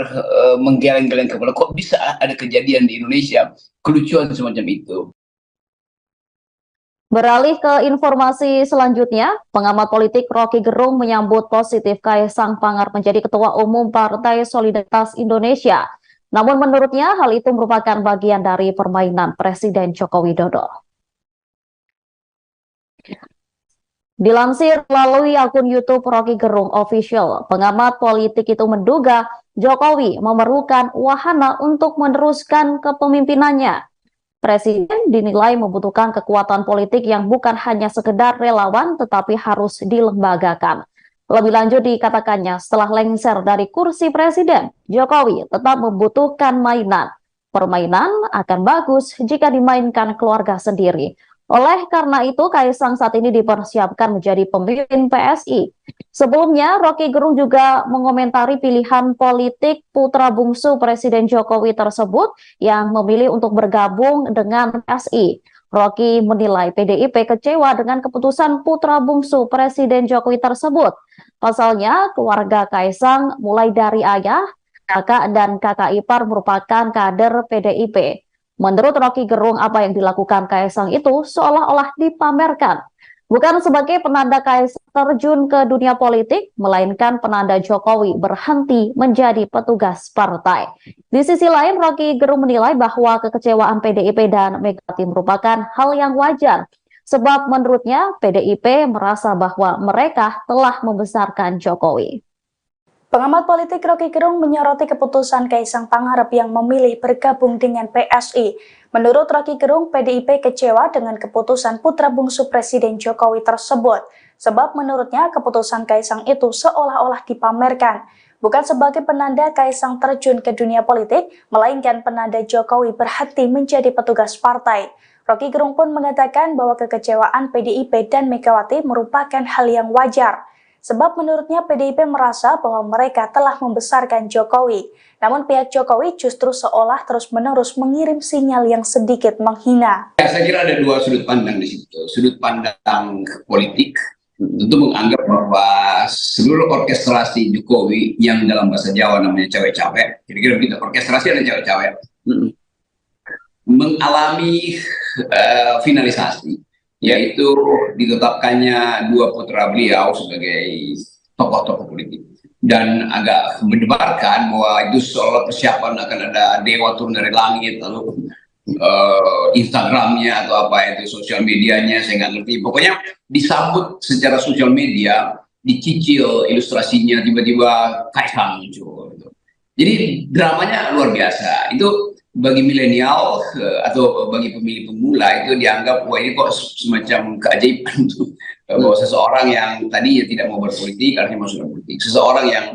menggeleng-geleng kepala, kok bisa ada kejadian di Indonesia kelucuan semacam itu. Beralih ke informasi selanjutnya, pengamat politik Rocky Gerung menyambut positif Kaisang Pangarep menjadi Ketua Umum Partai Solidaritas Indonesia. Namun menurutnya hal itu merupakan bagian dari permainan Presiden Joko Widodo. Dilansir melalui akun YouTube Rocky Gerung Official, pengamat politik itu menduga Jokowi memerlukan wahana untuk meneruskan kepemimpinannya. Presiden dinilai membutuhkan kekuatan politik yang bukan hanya sekedar relawan tetapi harus dilembagakan. Lebih lanjut dikatakannya setelah lengser dari kursi presiden, Jokowi tetap membutuhkan mainan. Permainan akan bagus jika dimainkan keluarga sendiri. Oleh karena itu, Kaisang saat ini dipersiapkan menjadi pemimpin PSI. Sebelumnya, Rocky Gerung juga mengomentari pilihan politik putra bungsu Presiden Jokowi tersebut yang memilih untuk bergabung dengan PSI. Rocky menilai PDIP kecewa dengan keputusan putra bungsu Presiden Jokowi tersebut. Pasalnya, keluarga Kaisang mulai dari ayah, kakak, dan kakak ipar merupakan kader PDIP. Menurut Rocky Gerung, apa yang dilakukan Kaisang itu seolah-olah dipamerkan. Bukan sebagai penanda Kaisang terjun ke dunia politik, melainkan penanda Jokowi berhenti menjadi petugas partai. Di sisi lain, Rocky Gerung menilai bahwa kekecewaan PDIP dan Megawati merupakan hal yang wajar. Sebab menurutnya PDIP merasa bahwa mereka telah membesarkan Jokowi. Pengamat politik Rocky Gerung menyoroti keputusan Kaisang Pangarep yang memilih bergabung dengan PSI. Menurut Rocky Gerung, PDIP kecewa dengan keputusan putra bungsu Presiden Jokowi tersebut. Sebab menurutnya keputusan Kaisang itu seolah-olah dipamerkan. Bukan sebagai penanda Kaisang terjun ke dunia politik, melainkan penanda Jokowi berhenti menjadi petugas partai. Rocky Gerung pun mengatakan bahwa kekecewaan PDIP dan Megawati merupakan hal yang wajar. Sebab menurutnya PDIP merasa bahwa mereka telah membesarkan Jokowi. Namun pihak Jokowi justru seolah terus-menerus mengirim sinyal yang sedikit menghina. Ya, saya kira ada dua sudut pandang di situ. Sudut pandang politik tentu menganggap bahwa seluruh orkestrasi Jokowi yang dalam bahasa Jawa namanya cewek-cewek, kira-kira begitu, orkestrasi ada cewek-cewek, mengalami finalisasi. yaitu ditetapkannya dua putra beliau sebagai tokoh-tokoh politik, dan agak mendebarkan bahwa itu seolah persiapan akan ada dewa turun dari langit, lalu Instagramnya atau apa itu sosial medianya saya nggak ngerti, pokoknya disambut secara sosial media, dicicil ilustrasinya, tiba-tiba Kaisang muncul gitu. Jadi dramanya luar biasa. Itu bagi milenial atau bagi pemilih pemula itu dianggap wah ini kok semacam keajaiban tuh, bahwa seseorang yang tadinya tidak mau berpolitik akhirnya masuk berpolitik, seseorang yang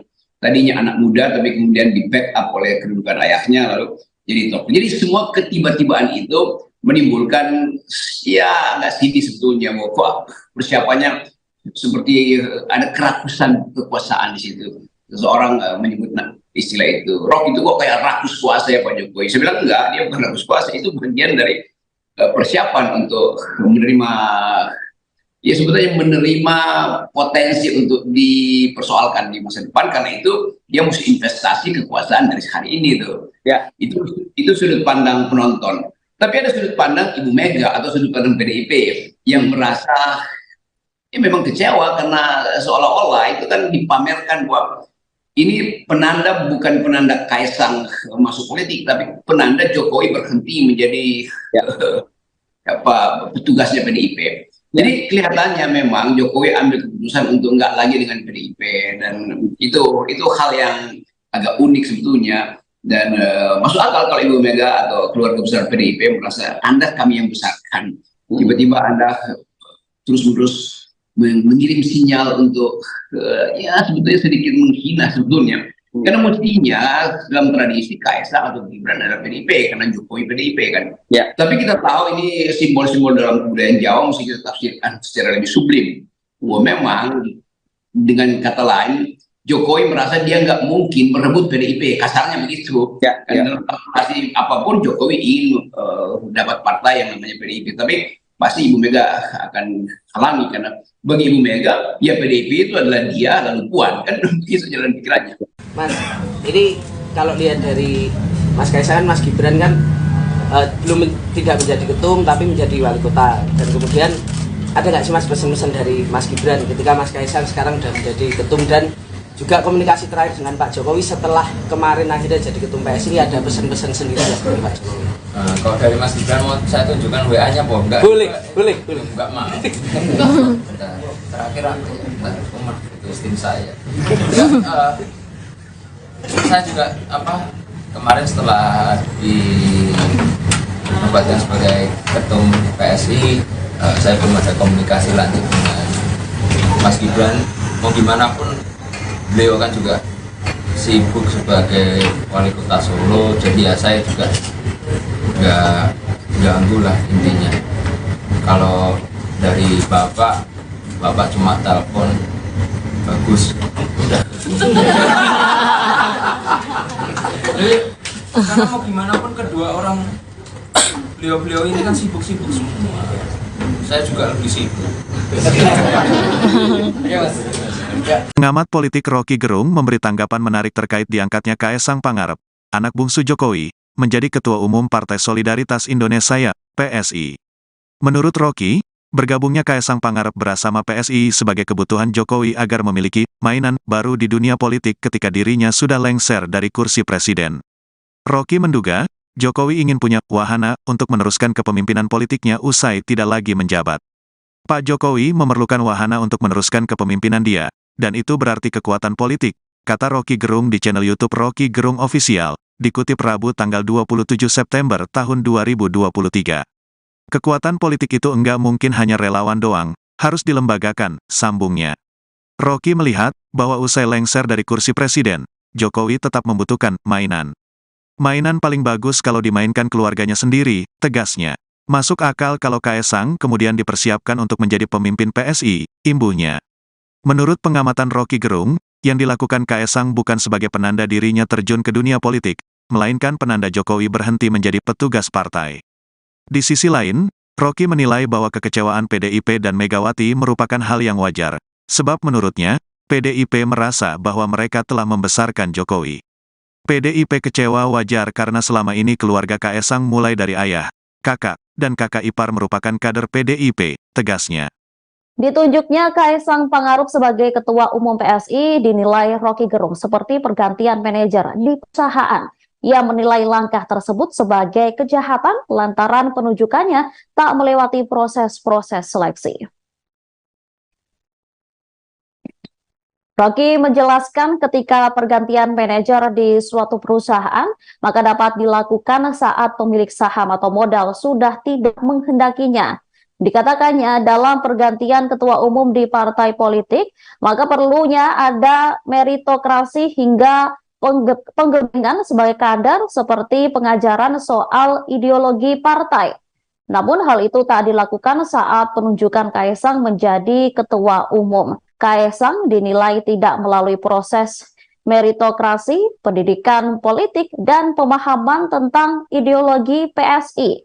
tadinya anak muda tapi kemudian di backup oleh kedudukan ayahnya lalu jadi tokoh. Jadi semua ketiba-tibaan itu menimbulkan ya nggak sedih sebetulnya, bahwa kok persiapannya seperti ada kerakusan kekuasaan di situ. Seseorang menyebut istilah itu, Rock itu kok kayak rakus kuasa ya Pak Jokowi. Saya bilang enggak, dia bukan rakus kuasa, itu bagian dari persiapan untuk menerima, ya sebetulnya menerima potensi untuk dipersoalkan di masa depan, karena itu dia mesti investasi kekuasaan dari hari ini tuh. Ya, itu sudut pandang penonton. Tapi ada sudut pandang Ibu Mega atau sudut pandang PDIP yang merasa ya memang kecewa karena seolah-olah itu kan dipamerkan bahwa ini penanda, bukan penanda Kaisang masuk politik, tapi penanda Jokowi berhenti menjadi petugasnya PDIP. Jadi kelihatannya memang Jokowi ambil keputusan untuk nggak lagi dengan PDIP, dan itu hal yang agak unik sebetulnya, dan masuk akal kalau Ibu Mega atau keluarga besar PDIP merasa Anda kami yang besarkan, tiba-tiba Anda terus-menerus mengirim sinyal untuk ya sebetulnya sedikit menghina sebetulnya. Karena mestinya dalam tradisi Kaisang atau Gibran adalah PDIP, karena Jokowi PDIP kan. Ya. Tapi kita tahu ini simbol-simbol dalam kebudayaan Jawa mesti kita tafsirkan secara lebih sublim. Wah, memang dengan kata lain Jokowi merasa dia nggak mungkin merebut PDIP, kasarnya begitu. Ya, karena pasti apapun Jokowi ingin dapat partai yang namanya PDIP, tapi pasti Ibu Mega akan halangi, karena bagi Ibu Mega ya PDIP itu adalah dia lalu Puan, kan begitu jalan pikirannya. Mas, ini kalau lihat dari Mas Kaisang, Mas Gibran kan tidak menjadi ketum tapi menjadi wali kota, dan kemudian ada nggak sih Mas pesan-pesan dari Mas Gibran ketika Mas Kaisang sekarang sudah menjadi ketum, dan juga komunikasi terakhir dengan Pak Jokowi setelah kemarin akhirnya jadi ketum PSI, ada pesan-pesan sendiri dari Pak Jokowi? Kalau dari Mas Gibran mau saya tunjukkan WA-nya, Bom. Boleh. Enggak mau. Terakhir aku rumah itu tim saya. Saya juga kemarin setelah dinobatkan sebagai ketum PSI, saya belum ada komunikasi lanjut dengan Mas Gibran. Mau gimana pun beliau kan juga sibuk sebagai wali kota Solo, jadi ya saya juga nggak ganggu lah intinya. Kalau dari bapak cuma telepon bagus udah. Jadi karena mau gimana pun kedua orang beliau ini kan sibuk-sibuk semua, saya juga lebih sibuk. Pengamat politik Rocky Gerung memberi tanggapan menarik terkait diangkatnya Kaisang Pangarep, anak bungsu Jokowi, menjadi Ketua Umum Partai Solidaritas Indonesia, PSI. Menurut Rocky, bergabungnya Kaisang Pangarep bersama PSI sebagai kebutuhan Jokowi agar memiliki mainan baru di dunia politik ketika dirinya sudah lengser dari kursi presiden. Rocky menduga, Jokowi ingin punya wahana untuk meneruskan kepemimpinan politiknya usai tidak lagi menjabat. Pak Jokowi memerlukan wahana untuk meneruskan kepemimpinan dia, dan itu berarti kekuatan politik, kata Rocky Gerung di channel YouTube Rocky Gerung Official, dikutip Rabu tanggal 27 September tahun 2023. Kekuatan politik itu enggak mungkin hanya relawan doang, harus dilembagakan, sambungnya. Rocky melihat bahwa usai lengser dari kursi presiden, Jokowi tetap membutuhkan mainan. Mainan paling bagus kalau dimainkan keluarganya sendiri, tegasnya. Masuk akal kalau Kaisang kemudian dipersiapkan untuk menjadi pemimpin PSI, imbuhnya. Menurut pengamatan Rocky Gerung, yang dilakukan Kaisang bukan sebagai penanda dirinya terjun ke dunia politik, melainkan penanda Jokowi berhenti menjadi petugas partai. Di sisi lain, Rocky menilai bahwa kekecewaan PDIP dan Megawati merupakan hal yang wajar, sebab menurutnya, PDIP merasa bahwa mereka telah membesarkan Jokowi. PDIP kecewa wajar karena selama ini keluarga Kaisang mulai dari ayah, kakak, dan kakak ipar merupakan kader PDIP, tegasnya. Ditunjuknya Kaisang Pangarep sebagai Ketua Umum PSI dinilai Rocky Gerung seperti pergantian manajer di perusahaan. Ia menilai langkah tersebut sebagai kejahatan lantaran penunjukannya tak melewati proses-proses seleksi. Rocky menjelaskan ketika pergantian manajer di suatu perusahaan, maka dapat dilakukan saat pemilik saham atau modal sudah tidak menghendakinya. Dikatakannya dalam pergantian ketua umum di partai politik, maka perlunya ada meritokrasi hingga penggelingan sebagai kader seperti pengajaran soal ideologi partai. Namun hal itu tak dilakukan saat penunjukan Kaisang menjadi ketua umum. Kaisang dinilai tidak melalui proses meritokrasi, pendidikan politik, dan pemahaman tentang ideologi PSI.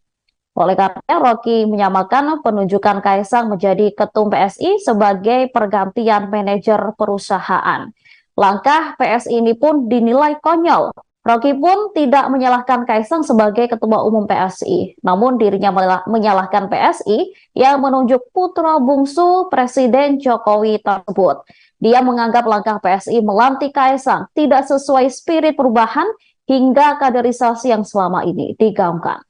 Oleh karena Rocky menyamakan penunjukan Kaisang menjadi ketum PSI sebagai pergantian manajer perusahaan. Langkah PSI ini pun dinilai konyol. Rocky pun tidak menyalahkan Kaisang sebagai ketua umum PSI, namun dirinya menyalahkan PSI yang menunjuk putra bungsu Presiden Jokowi tersebut. Dia menganggap langkah PSI melantik Kaisang tidak sesuai spirit perubahan hingga kaderisasi yang selama ini digaungkan.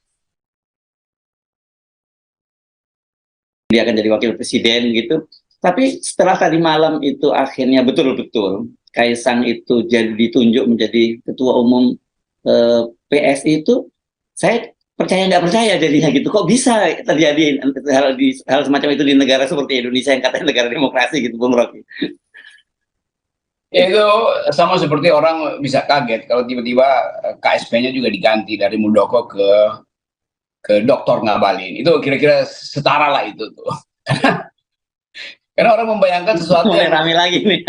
Dia akan jadi wakil presiden gitu. Tapi setelah tadi malam itu akhirnya betul-betul Kaisang itu jadi ditunjuk menjadi ketua umum PSI itu, saya percaya nggak percaya jadinya gitu. Kok bisa terjadi hal semacam itu di negara seperti Indonesia yang katanya negara demokrasi gitu, Bung Rocky? Itu sama seperti orang bisa kaget kalau tiba-tiba KSP-nya juga diganti dari Muldoko ke Dr. Ngabalin. Itu kira-kira setara lah itu tuh. Karena orang membayangkan sesuatu Mulai yang rame lagi nih.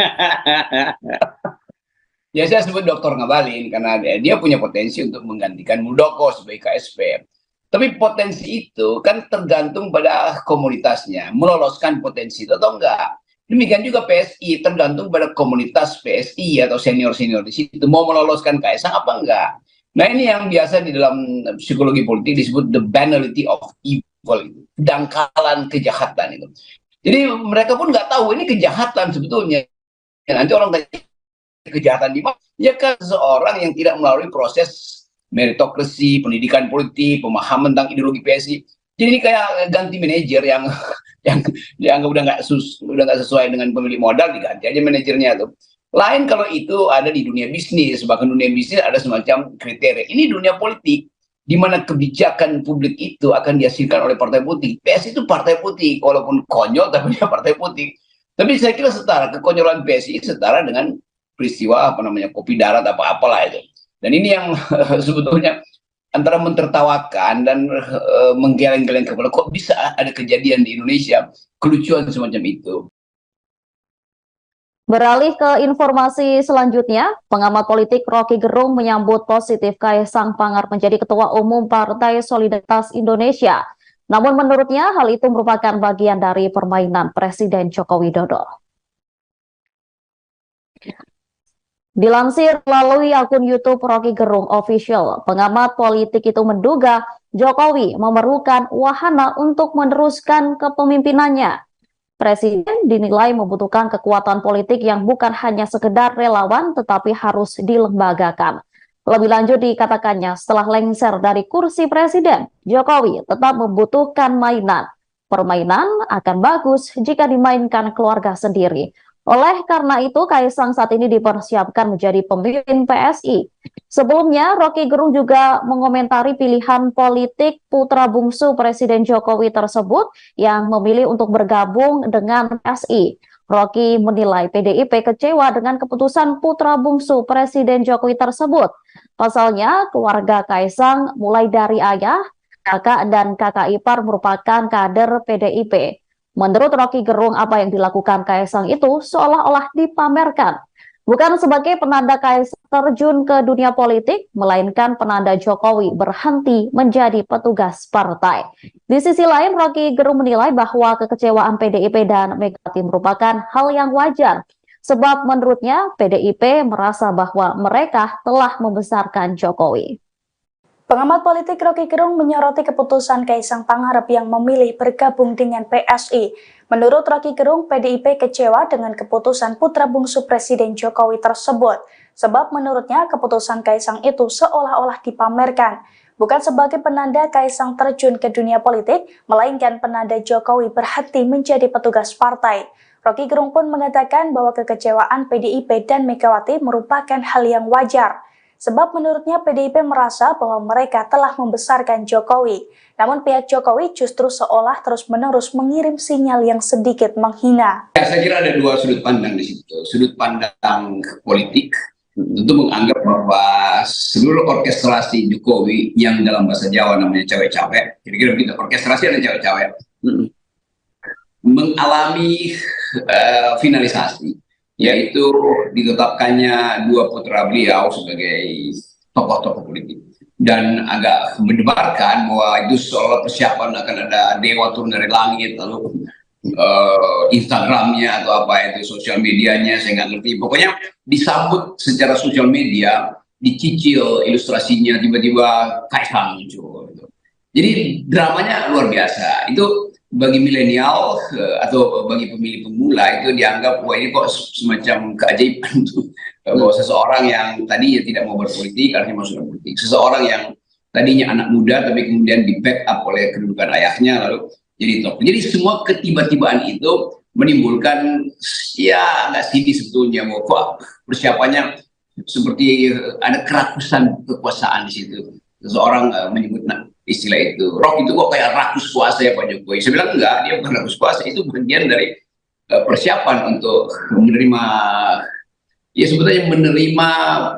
Ya saya sebut Dr. Ngabalin karena dia punya potensi untuk menggantikan Muldoko sebagai KSP. Tapi potensi itu kan tergantung pada komunitasnya, meloloskan potensi itu atau enggak. Demikian juga PSI, tergantung pada komunitas PSI atau senior-senior di situ, mau meloloskan Kaisang apa enggak. Nah ini yang biasa di dalam psikologi politik disebut the banality of evil, dangkalan kejahatan itu. Jadi mereka pun nggak tahu ini kejahatan sebetulnya. Nanti orang tanya kejahatan di mana? Ya kan seseorang yang tidak melalui proses meritokrasi, pendidikan politik, pemahaman tentang ideologi PSI. Jadi ini kayak ganti manajer yang dianggap udah nggak sesuai dengan pemilik modal, diganti aja manajernya tuh. Lain kalau itu ada di dunia bisnis, bahkan dunia bisnis ada semacam kriteria. Ini dunia politik, di mana kebijakan publik itu akan dihasilkan oleh partai politik. PSI itu partai politik, walaupun konyol tapi dia partai politik. Tapi saya kira setara, kekonyolan PSI setara dengan peristiwa kopi darat apa-apalah itu. Dan ini yang sebetulnya antara mentertawakan dan menggeleng-geleng kepala, kok bisa ada kejadian di Indonesia kelucuan semacam itu. Beralih ke informasi selanjutnya, pengamat politik Rocky Gerung menyambut positif Kaisang Pangarep menjadi Ketua Umum Partai Solidaritas Indonesia. Namun menurutnya hal itu merupakan bagian dari permainan Presiden Joko Widodo. Dilansir melalui akun YouTube Rocky Gerung Official, pengamat politik itu menduga Jokowi memerlukan wahana untuk meneruskan kepemimpinannya. Presiden dinilai membutuhkan kekuatan politik yang bukan hanya sekedar relawan tetapi harus dilembagakan. Lebih lanjut dikatakannya setelah lengser dari kursi presiden, Jokowi tetap membutuhkan mainan. Permainan akan bagus jika dimainkan keluarga sendiri. Oleh karena itu, Kaisang saat ini dipersiapkan menjadi pemimpin PSI. Sebelumnya, Rocky Gerung juga mengomentari pilihan politik putra bungsu Presiden Jokowi tersebut yang memilih untuk bergabung dengan PSI. Rocky menilai PDIP kecewa dengan keputusan putra bungsu Presiden Jokowi tersebut. Pasalnya, keluarga Kaisang mulai dari ayah, kakak, dan kakak ipar merupakan kader PDIP. Menurut Rocky Gerung, apa yang dilakukan Kaisang itu seolah-olah dipamerkan. Bukan sebagai penanda Kaisang terjun ke dunia politik, melainkan penanda Jokowi berhenti menjadi petugas partai. Di sisi lain, Rocky Gerung menilai bahwa kekecewaan PDIP dan Megawati merupakan hal yang wajar. Sebab menurutnya PDIP merasa bahwa mereka telah membesarkan Jokowi. Pengamat politik Roky Gerung menyoroti keputusan Kaisang Pangarep yang memilih bergabung dengan PSI. Menurut Roky Gerung, PDIP kecewa dengan keputusan putra bungsu Presiden Jokowi tersebut. Sebab menurutnya keputusan Kaisang itu seolah-olah dipamerkan. Bukan sebagai penanda Kaisang terjun ke dunia politik, melainkan penanda Jokowi berhenti menjadi petugas partai. Roky Gerung pun mengatakan bahwa kekecewaan PDIP dan Megawati merupakan hal yang wajar. Sebab menurutnya PDIP merasa bahwa mereka telah membesarkan Jokowi. Namun pihak Jokowi justru seolah terus-menerus mengirim sinyal yang sedikit menghina. Ya, saya kira ada dua sudut pandang di situ. Sudut pandang politik, tentu menganggap bahwa seluruh orkestrasi Jokowi yang dalam bahasa Jawa namanya cewek-cewek, kira-kira begitu, orkestrasi ada cewek-cewek, mengalami finalisasi. Yaitu ditetapkannya dua putra beliau sebagai tokoh-tokoh politik. Dan agak mendebarkan bahwa itu seolah persiapan akan ada dewa turun dari langit, lalu Instagramnya atau apa itu, sosial medianya, saya nggak ngerti. Pokoknya disambut secara sosial media, dicicil ilustrasinya, tiba-tiba Kaisang muncul. Jadi dramanya luar biasa. Itu bagi milenial atau bagi pemilih pemula itu dianggap wah ini kok semacam keajaiban tuh, bahwa seseorang yang tadinya tidak mau berpolitik akhirnya masuk politik, seseorang yang tadinya anak muda tapi kemudian di backup oleh kedudukan ayahnya lalu jadi top. Jadi semua ketiba-tibaan itu menimbulkan ya nggak sini sebetulnya bahwa kok persiapannya seperti ada kerakusan kekuasaan di situ. Seseorang menyebut istilah itu, Rock itu kok kayak rakus kuasa ya Pak Jokowi. Saya bilang enggak, dia bukan rakus kuasa, itu bagian dari persiapan untuk menerima, ya sebetulnya menerima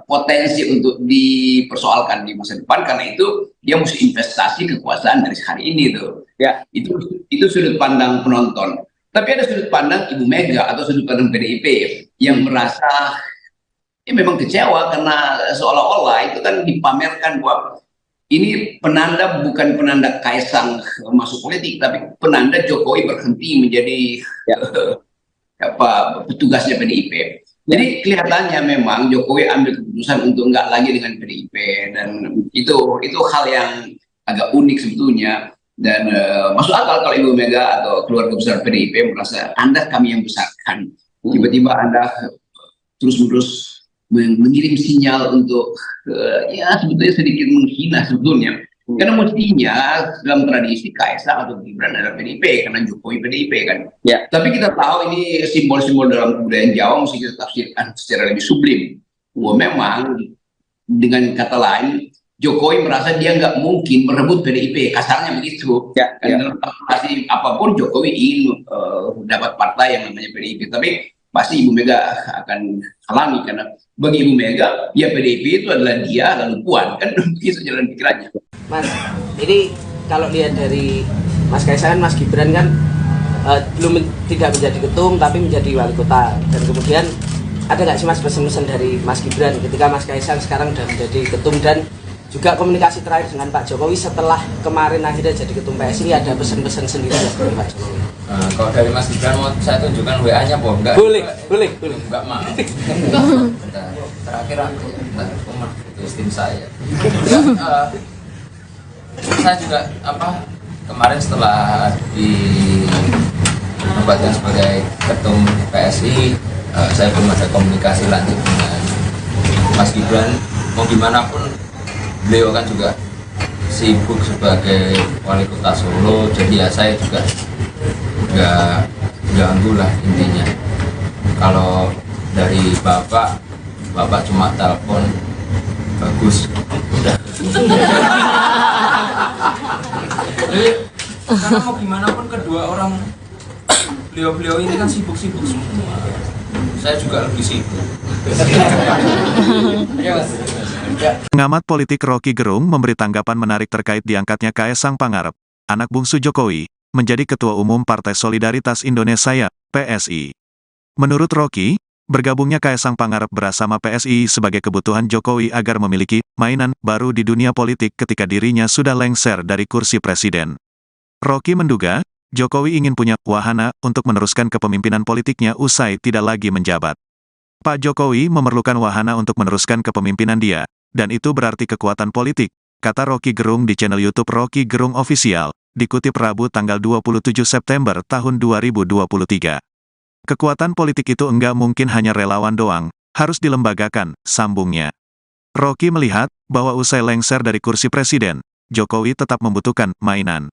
potensi untuk dipersoalkan di masa depan, karena itu dia mesti investasi kekuasaan dari hari ini tuh. Ya, itu sudut pandang penonton. Tapi ada sudut pandang Ibu Mega atau sudut pandang PDIP yang merasa ya memang kecewa karena seolah-olah itu kan dipamerkan bahwa ini penanda, bukan penanda Kaisang masuk politik, tapi penanda Jokowi berhenti menjadi petugasnya PDIP. Jadi kelihatannya memang Jokowi ambil keputusan untuk enggak lagi dengan PDIP, dan itu hal yang agak unik sebetulnya, dan masuk akal kalau Ibu Mega atau keluarga besar PDIP merasa Anda kami yang besarkan, tiba-tiba Anda terus-menerus mengirim sinyal untuk ya sebetulnya sedikit menghina sebetulnya, karena mestinya dalam tradisi Kaisang atau Gibran adalah PDIP karena Jokowi PDIP kan. Ya. Tapi kita tahu ini simbol-simbol dalam kebudayaan Jawa mesti kita tafsirkan secara lebih sublim. Bahwa memang dengan kata lain Jokowi merasa dia nggak mungkin merebut PDIP, kasarnya begitu. Ya, dalam kalkulasi apapun Jokowi ingin dapat partai yang namanya PDIP, tapi pasti Ibu Mega akan halangi, karena bagi Ibu Mega ya PDIP itu adalah dia lalu Puan, kan begitu jalan pikirannya. Mas, ini kalau lihat dari Mas Kaisang, Mas Gibran kan tidak menjadi ketum tapi menjadi wali kota, dan kemudian ada nggak sih Mas pesan-pesan dari Mas Gibran ketika Mas Kaisang sekarang sudah menjadi ketum, dan juga komunikasi terakhir dengan Pak Jokowi setelah kemarin akhirnya jadi ketum PSI, ada pesan-pesan sendiri dari Pak Jokowi? Kalau dari Mas Gibran mau saya tunjukkan WA-nya, Boh? Enggak? Boleh. Enggak mau. Bentar. Terakhir aku itu tim saya. Saya juga kemarin setelah dinobatkan sebagai ketum PSI, saya belum ada komunikasi lanjut dengan Mas Gibran. Mau gimana pun beliau kan juga sibuk sebagai wali kota Solo, jadi ya saya juga nggak ganggu lah intinya. Kalau dari bapak cuma telepon bagus udah. Karena mau gimana pun kedua orang beliau ini kan sibuk-sibuk semua, saya juga lebih sibuk. Pengamat politik Roky Gerung memberi tanggapan menarik terkait diangkatnya Kaisang Pangarep, anak bungsu Jokowi, menjadi Ketua Umum Partai Solidaritas Indonesia, PSI. Menurut Roky, bergabungnya Kaisang Pangarep bersama PSI sebagai kebutuhan Jokowi agar memiliki mainan baru di dunia politik ketika dirinya sudah lengser dari kursi presiden. Roky menduga, Jokowi ingin punya wahana untuk meneruskan kepemimpinan politiknya usai tidak lagi menjabat. Pak Jokowi memerlukan wahana untuk meneruskan kepemimpinan dia, dan itu berarti kekuatan politik, kata Rocky Gerung di channel YouTube Rocky Gerung Official, dikutip Rabu tanggal 27 September tahun 2023. Kekuatan politik itu enggak mungkin hanya relawan doang, harus dilembagakan, sambungnya. Rocky melihat bahwa usai lengser dari kursi presiden, Jokowi tetap membutuhkan mainan.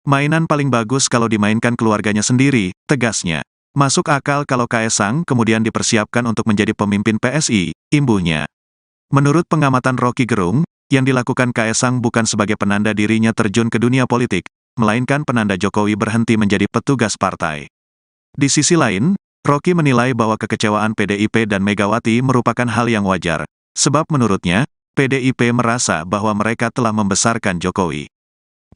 Mainan paling bagus kalau dimainkan keluarganya sendiri, tegasnya. Masuk akal kalau Kaesang kemudian dipersiapkan untuk menjadi pemimpin PSI, imbuhnya. Menurut pengamatan Rocky Gerung, yang dilakukan Kaesang bukan sebagai penanda dirinya terjun ke dunia politik, melainkan penanda Jokowi berhenti menjadi petugas partai. Di sisi lain, Rocky menilai bahwa kekecewaan PDIP dan Megawati merupakan hal yang wajar, sebab menurutnya, PDIP merasa bahwa mereka telah membesarkan Jokowi.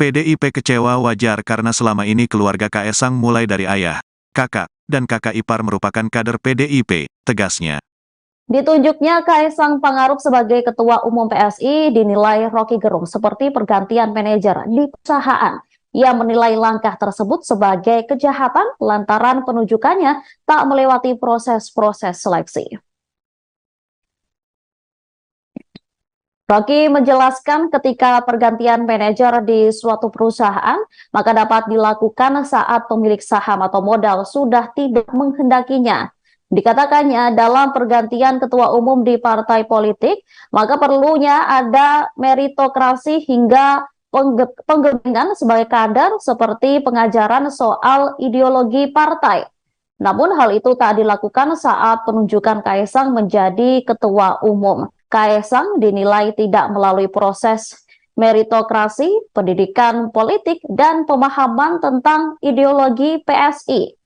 PDIP kecewa wajar karena selama ini keluarga Kaesang mulai dari ayah, kakak, dan kakak ipar merupakan kader PDIP, tegasnya. Ditunjuknya Kaesang Pangarep sebagai Ketua Umum PSI dinilai Rocky Gerung seperti pergantian manajer di perusahaan. Ia menilai langkah tersebut sebagai kejahatan lantaran penunjukannya tak melewati proses-proses seleksi. Rocky menjelaskan ketika pergantian manajer di suatu perusahaan, maka dapat dilakukan saat pemilik saham atau modal sudah tidak menghendakinya. Dikatakannya dalam pergantian ketua umum di partai politik, maka perlunya ada meritokrasi hingga penggebengan sebagai kader seperti pengajaran soal ideologi partai. Namun hal itu tak dilakukan saat penunjukan Kaesang menjadi ketua umum. Kaesang dinilai tidak melalui proses meritokrasi, pendidikan politik, dan pemahaman tentang ideologi PSI.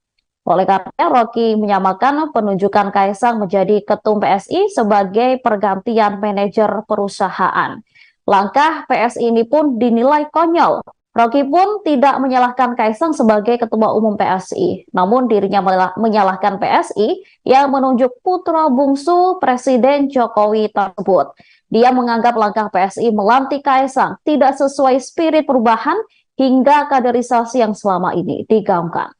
Oleh karena Rocky menyamakan penunjukan Kaesang menjadi ketum PSI sebagai pergantian manajer perusahaan. Langkah PSI ini pun dinilai konyol. Rocky pun tidak menyalahkan Kaesang sebagai ketua umum PSI, namun dirinya menyalahkan PSI yang menunjuk putra bungsu Presiden Jokowi tersebut. Dia menganggap langkah PSI melantik Kaesang tidak sesuai spirit perubahan hingga kaderisasi yang selama ini digaungkan.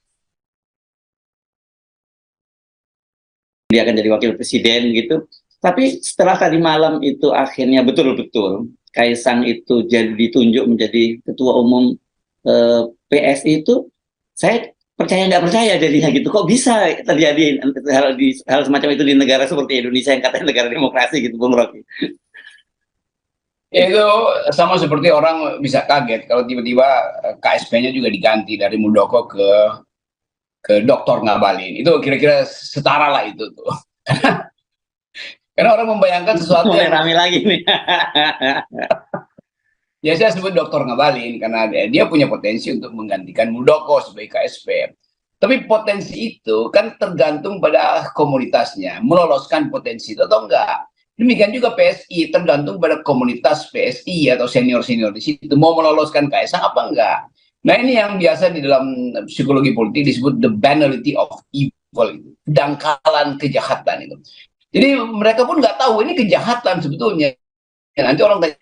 Dia akan jadi wakil presiden gitu. Tapi setelah tadi malam itu akhirnya betul-betul Kaesang itu jadi ditunjuk menjadi ketua umum PSI itu, saya percaya nggak percaya jadinya gitu. Kok bisa terjadi hal semacam itu di negara seperti Indonesia yang katanya negara demokrasi gitu, Bung Rocky? Itu sama seperti orang bisa kaget kalau tiba-tiba KSP-nya juga diganti dari Muldoko ke Dr. Ngabalin. Itu kira-kira setara lah itu tuh. Karena orang membayangkan sesuatu yang rame lagi nih. Ya saya sebut Dr. Ngabalin karena dia punya potensi untuk menggantikan Muldoko sebagai KSP. Tapi potensi itu kan tergantung pada komunitasnya, meloloskan potensi itu atau enggak. Demikian juga PSI tergantung pada komunitas PSI atau senior-senior di situ mau meloloskan Kaesang apa enggak. Nah ini yang biasa di dalam psikologi politik disebut the banality of evil, kedangkalan kejahatan itu. Jadi mereka pun nggak tahu ini kejahatan sebetulnya. Nanti orang tanya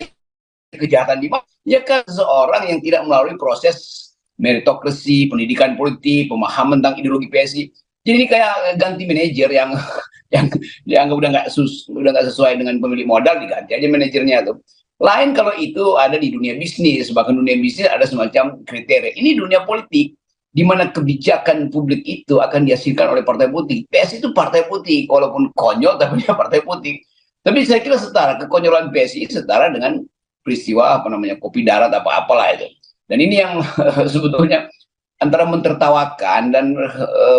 kejahatan di mana? Ya kan seorang yang tidak melalui proses meritokrasi, pendidikan politik, pemahaman tentang ideologi PSI. Jadi ini kayak ganti manajer yang dianggap udah nggak sesuai dengan pemilik modal, diganti aja manajernya tuh. Lain kalau itu ada di dunia bisnis, bahkan dunia bisnis ada semacam kriteria. Ini dunia politik, di mana kebijakan publik itu akan dihasilkan oleh partai politik. PSI itu partai politik, walaupun konyol tapi dia partai politik. Tapi saya kira setara, kekonyolan PSI setara dengan peristiwa kopi darat apa-apalah itu. Dan ini yang sebetulnya antara mentertawakan dan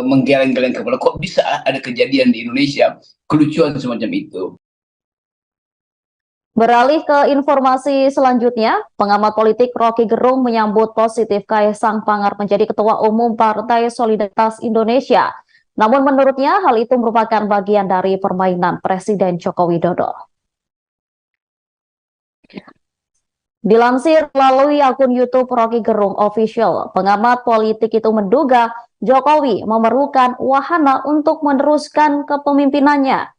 menggeleng-geleng kepala, kok bisa ada kejadian di Indonesia kelucuan semacam itu. Beralih ke informasi selanjutnya, pengamat politik Rocky Gerung menyambut positif Kaesang Pangarep menjadi Ketua Umum Partai Solidaritas Indonesia. Namun menurutnya hal itu merupakan bagian dari permainan Presiden Joko Widodo. Dilansir melalui akun YouTube Rocky Gerung Official, pengamat politik itu menduga Jokowi memerlukan wahana untuk meneruskan kepemimpinannya.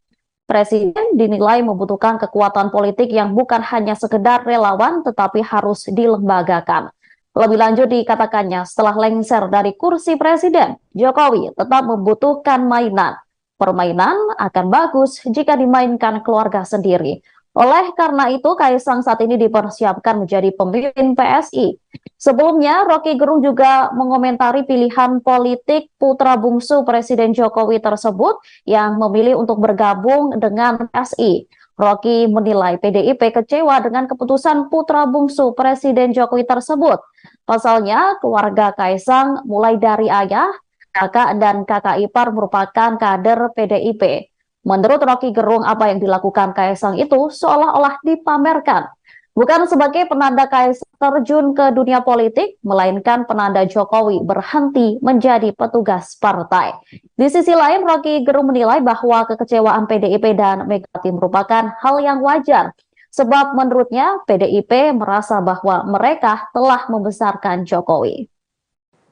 Presiden dinilai membutuhkan kekuatan politik yang bukan hanya sekedar relawan tetapi harus dilembagakan. Lebih lanjut dikatakannya setelah lengser dari kursi presiden, Jokowi tetap membutuhkan mainan. Permainan akan bagus jika dimainkan keluarga sendiri. Oleh karena itu, Kaisang saat ini dipersiapkan menjadi pemimpin PSI. Sebelumnya, Rocky Gerung juga mengomentari pilihan politik putra bungsu Presiden Jokowi tersebut yang memilih untuk bergabung dengan PSI. Rocky menilai PDIP kecewa dengan keputusan putra bungsu Presiden Jokowi tersebut. Pasalnya, keluarga Kaisang mulai dari ayah, kakak, dan kakak ipar merupakan kader PDIP. Menurut Rocky Gerung, apa yang dilakukan Kaisang itu seolah-olah dipamerkan. Bukan sebagai penanda Kaisang terjun ke dunia politik, melainkan penanda Jokowi berhenti menjadi petugas partai. Di sisi lain, Rocky Gerung menilai bahwa kekecewaan PDIP dan Megawati merupakan hal yang wajar. Sebab menurutnya PDIP merasa bahwa mereka telah membesarkan Jokowi.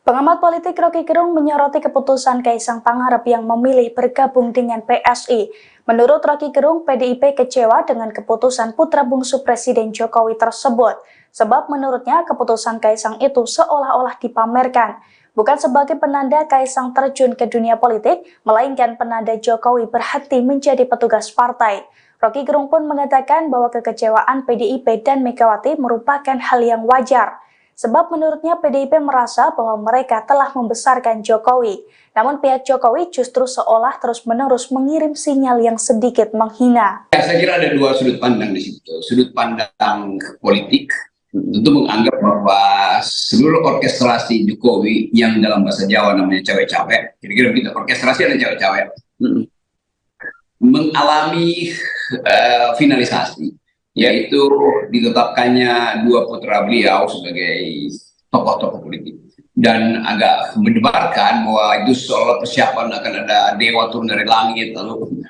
Pengamat politik Rocky Gerung menyoroti keputusan Kaisang Pangarep yang memilih bergabung dengan PSI. Menurut Rocky Gerung, PDIP kecewa dengan keputusan putra bungsu Presiden Jokowi tersebut. Sebab menurutnya keputusan Kaisang itu seolah-olah dipamerkan. Bukan sebagai penanda Kaisang terjun ke dunia politik, melainkan penanda Jokowi berhenti menjadi petugas partai. Rocky Gerung pun mengatakan bahwa kekecewaan PDIP dan Megawati merupakan hal yang wajar. Sebab menurutnya PDIP merasa bahwa mereka telah membesarkan Jokowi. Namun pihak Jokowi justru seolah terus-menerus mengirim sinyal yang sedikit menghina. Saya kira ada dua sudut pandang di situ. Sudut pandang politik tentu menganggap bahwa seluruh orkestrasi Jokowi yang dalam bahasa Jawa namanya cewek-cewek, kira-kira begitu, orkestrasi ada cewek-cewek, mengalami finalisasi, yaitu ditetapkannya dua putra beliau sebagai tokoh-tokoh politik. Dan agak mendebarkan bahwa itu soal persiapan akan ada dewa turun dari langit, lalu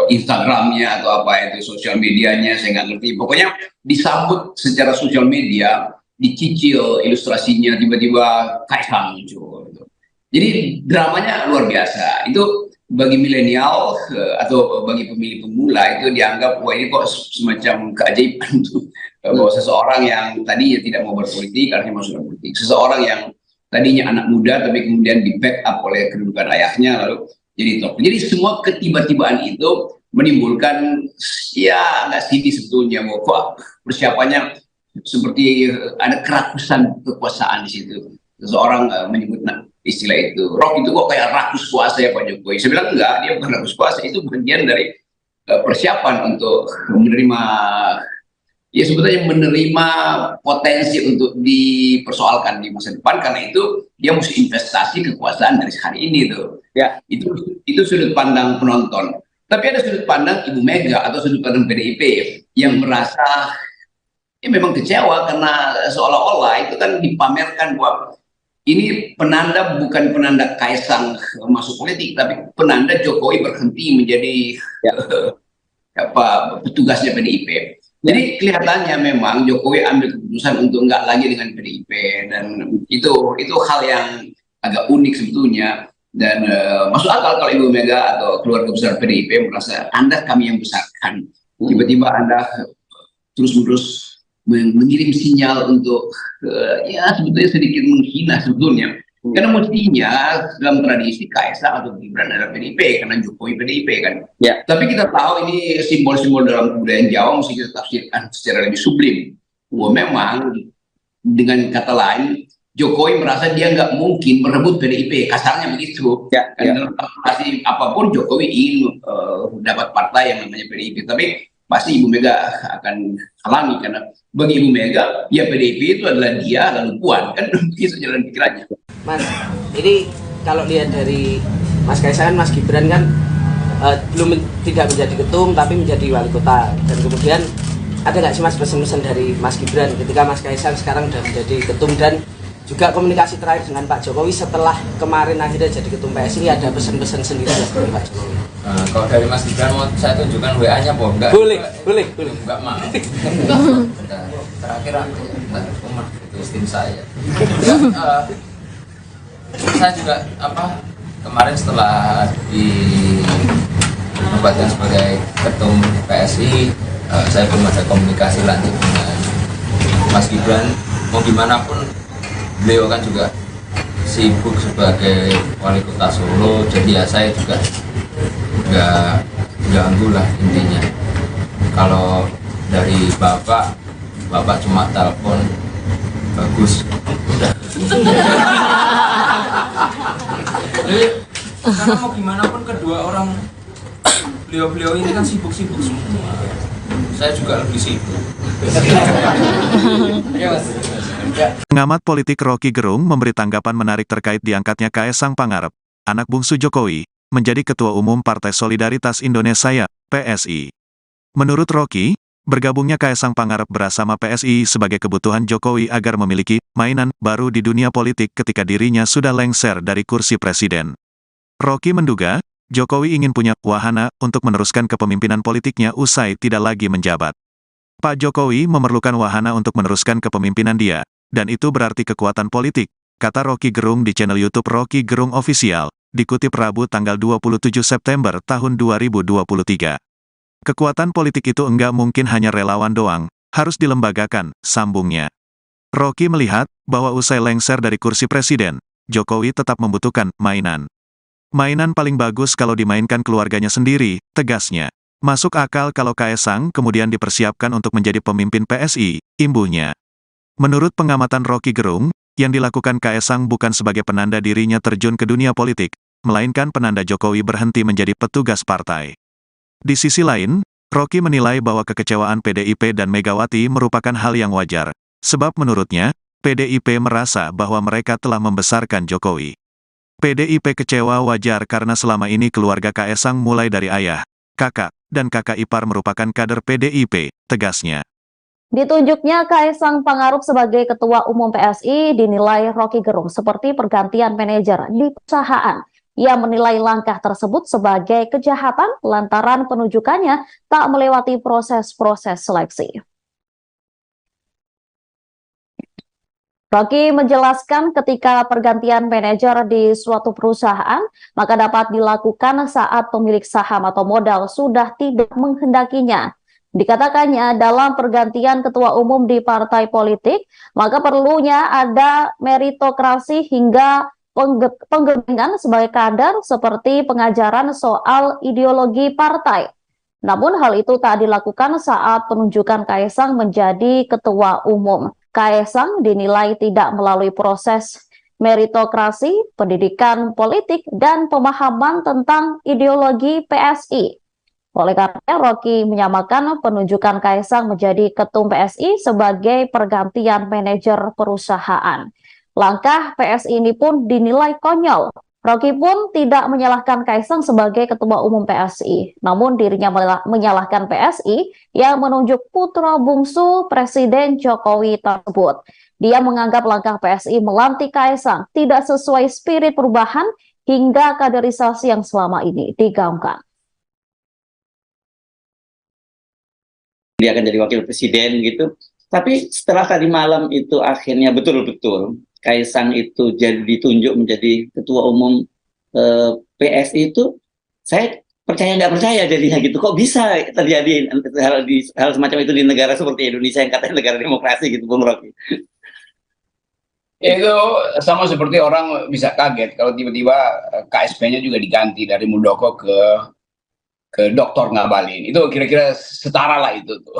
Instagramnya atau apa itu, sosial medianya, saya nggak ngerti. Pokoknya disambut secara sosial media, dicicil ilustrasinya, tiba-tiba Kaisang muncul. Gitu. Jadi dramanya luar biasa. Itu bagi milenial atau bagi pemilih pemula itu dianggap wah ini kok semacam keajaiban tuh, bahwa seseorang yang tadinya tidak mau berpolitik akhirnya masuk politik, seseorang yang tadinya anak muda tapi kemudian di backup oleh kedudukan ayahnya lalu jadi top. Jadi semua ketiba-tibaan itu menimbulkan ya agak sedih sebetulnya bahwa kok persiapannya seperti ada kerakusan kekuasaan di situ. Seseorang menyebut istilah itu, Rock itu kok kayak rakus kuasa ya Pak Jokowi. Saya bilang enggak, dia bukan rakus kuasa, itu bagian dari persiapan untuk menerima, ya sebetulnya menerima potensi untuk dipersoalkan di masa depan, karena itu dia mesti investasi kekuasaan dari hari ini tuh. Ya, itu sudut pandang penonton. Tapi ada sudut pandang Ibu Mega atau sudut pandang PDIP yang merasa ya memang kecewa karena seolah-olah itu kan dipamerkan bahwa ini penanda, bukan penanda Kaisang masuk politik, tapi penanda Jokowi berhenti menjadi petugasnya PDIP. Jadi kelihatannya memang Jokowi ambil keputusan untuk nggak lagi dengan PDIP, dan itu hal yang agak unik sebetulnya. Dan masuk akal kalau Ibu Mega atau keluarga besar PDIP merasa Anda kami yang besarkan, tiba-tiba Anda terus-menerus mengirim sinyal untuk ya sebetulnya sedikit menghina sebetulnya, karena mestinya dalam tradisi Kaisang atau Gibran adalah PDIP karena Jokowi PDIP kan ya. Tapi kita tahu ini simbol-simbol dalam kebudayaan Jawa mesti kita tafsirkan secara lebih sublim. Bahwa memang dengan kata lain Jokowi merasa dia nggak mungkin merebut PDIP, kasarnya begitu ya, dalam kalkulasi apapun Jokowi ingin dapat partai yang namanya PDIP, tapi pasti Ibu Mega akan halangi, karena bagi Ibu Mega ya PDIP itu adalah dia lalu Puan, kan begitu jalan pikirannya. Mas, ini kalau lihat dari Mas Kaisang, Mas Gibran kan tidak menjadi ketum tapi menjadi wali kota, dan kemudian ada nggak sih Mas pesan-pesan dari Mas Gibran ketika Mas Kaisang sekarang sudah menjadi ketum, dan juga komunikasi terakhir dengan Pak Jokowi setelah kemarin akhirnya jadi ketum PSI, ada pesan-pesan sendiri dari Pak Jokowi? Kalau dari Mas Gibran mau saya tunjukkan WA-nya apa enggak? Boleh. Enggak mau. Terakhir aku itu tim saya. Saya juga kemarin setelah dinobatkan sebagai ketum PSI, saya belum ada komunikasi lanjut dengan Mas Gibran. Mau gimana pun beliau kan juga sibuk sebagai wali kota Solo, jadi ya saya juga nggak ganggu lah intinya. Kalau dari bapak cuma telepon bagus udah. Jadi, karena mau gimana pun kedua orang beliau ini kan sibuk-sibuk semua. Saya juga lebih sibuk. Pengamat politik Rocky Gerung memberi tanggapan menarik terkait diangkatnya Kaesang Pangarep, anak bungsu Jokowi, menjadi Ketua Umum Partai Solidaritas Indonesia, PSI. Menurut Rocky, bergabungnya Kaesang Pangarep bersama PSI sebagai kebutuhan Jokowi agar memiliki mainan baru di dunia politik ketika dirinya sudah lengser dari kursi presiden. Rocky menduga, Jokowi ingin punya wahana untuk meneruskan kepemimpinan politiknya usai tidak lagi menjabat. Pak Jokowi memerlukan wahana untuk meneruskan kepemimpinan dia, dan itu berarti kekuatan politik, kata Rocky Gerung di channel YouTube Rocky Gerung Official, dikutip Rabu tanggal 27 September tahun 2023. Kekuatan politik itu enggak mungkin hanya relawan doang, harus dilembagakan, sambungnya. Rocky melihat bahwa usai lengser dari kursi presiden, Jokowi tetap membutuhkan mainan. Mainan paling bagus kalau dimainkan keluarganya sendiri, tegasnya. Masuk akal kalau Kaesang kemudian dipersiapkan untuk menjadi pemimpin PSI, imbuhnya. Menurut pengamatan Rocky Gerung, yang dilakukan Kaesang bukan sebagai penanda dirinya terjun ke dunia politik, melainkan penanda Jokowi berhenti menjadi petugas partai. Di sisi lain, Rocky menilai bahwa kekecewaan PDIP dan Megawati merupakan hal yang wajar, sebab menurutnya, PDIP merasa bahwa mereka telah membesarkan Jokowi. PDIP kecewa wajar karena selama ini keluarga Kaesang mulai dari ayah, kakak, dan kakak ipar merupakan kader PDIP, tegasnya. Ditunjuknya Kaesang Pangarep sebagai Ketua Umum PSI dinilai Rocky Gerung seperti pergantian manajer di perusahaan. Ia menilai langkah tersebut sebagai kejahatan lantaran penunjukannya tak melewati proses-proses seleksi. Rocky menjelaskan ketika pergantian manajer di suatu perusahaan, maka dapat dilakukan saat pemilik saham atau modal sudah tidak menghendakinya. Dikatakannya dalam pergantian ketua umum di partai politik, maka perlunya ada meritokrasi hingga penggebengan sebagai kader seperti pengajaran soal ideologi partai. Namun hal itu tak dilakukan saat penunjukan Kaesang menjadi ketua umum. Kaesang dinilai tidak melalui proses meritokrasi, pendidikan politik, dan pemahaman tentang ideologi PSI. Oleh karena Rocky menyamakan penunjukan Kaesang menjadi ketum PSI sebagai pergantian manajer perusahaan. Langkah PSI ini pun dinilai konyol. Rocky pun tidak menyalahkan Kaesang sebagai ketua umum PSI, namun dirinya menyalahkan PSI yang menunjuk putra bungsu Presiden Jokowi tersebut. Dia menganggap langkah PSI melantik Kaesang tidak sesuai spirit perubahan hingga kaderisasi yang selama ini digaungkan. Dia akan jadi wakil presiden gitu. Tapi setelah tadi malam itu akhirnya betul-betul Kaesang itu jadi ditunjuk menjadi ketua umum PSI itu, saya percaya nggak percaya jadinya gitu. Kok bisa terjadi hal semacam itu di negara seperti Indonesia yang katanya negara demokrasi gitu, Bung Rocky? Itu sama seperti orang bisa kaget kalau tiba-tiba KSP-nya juga diganti dari Muldoko ke Dr. Ngabalin. Itu kira-kira setara lah itu tuh.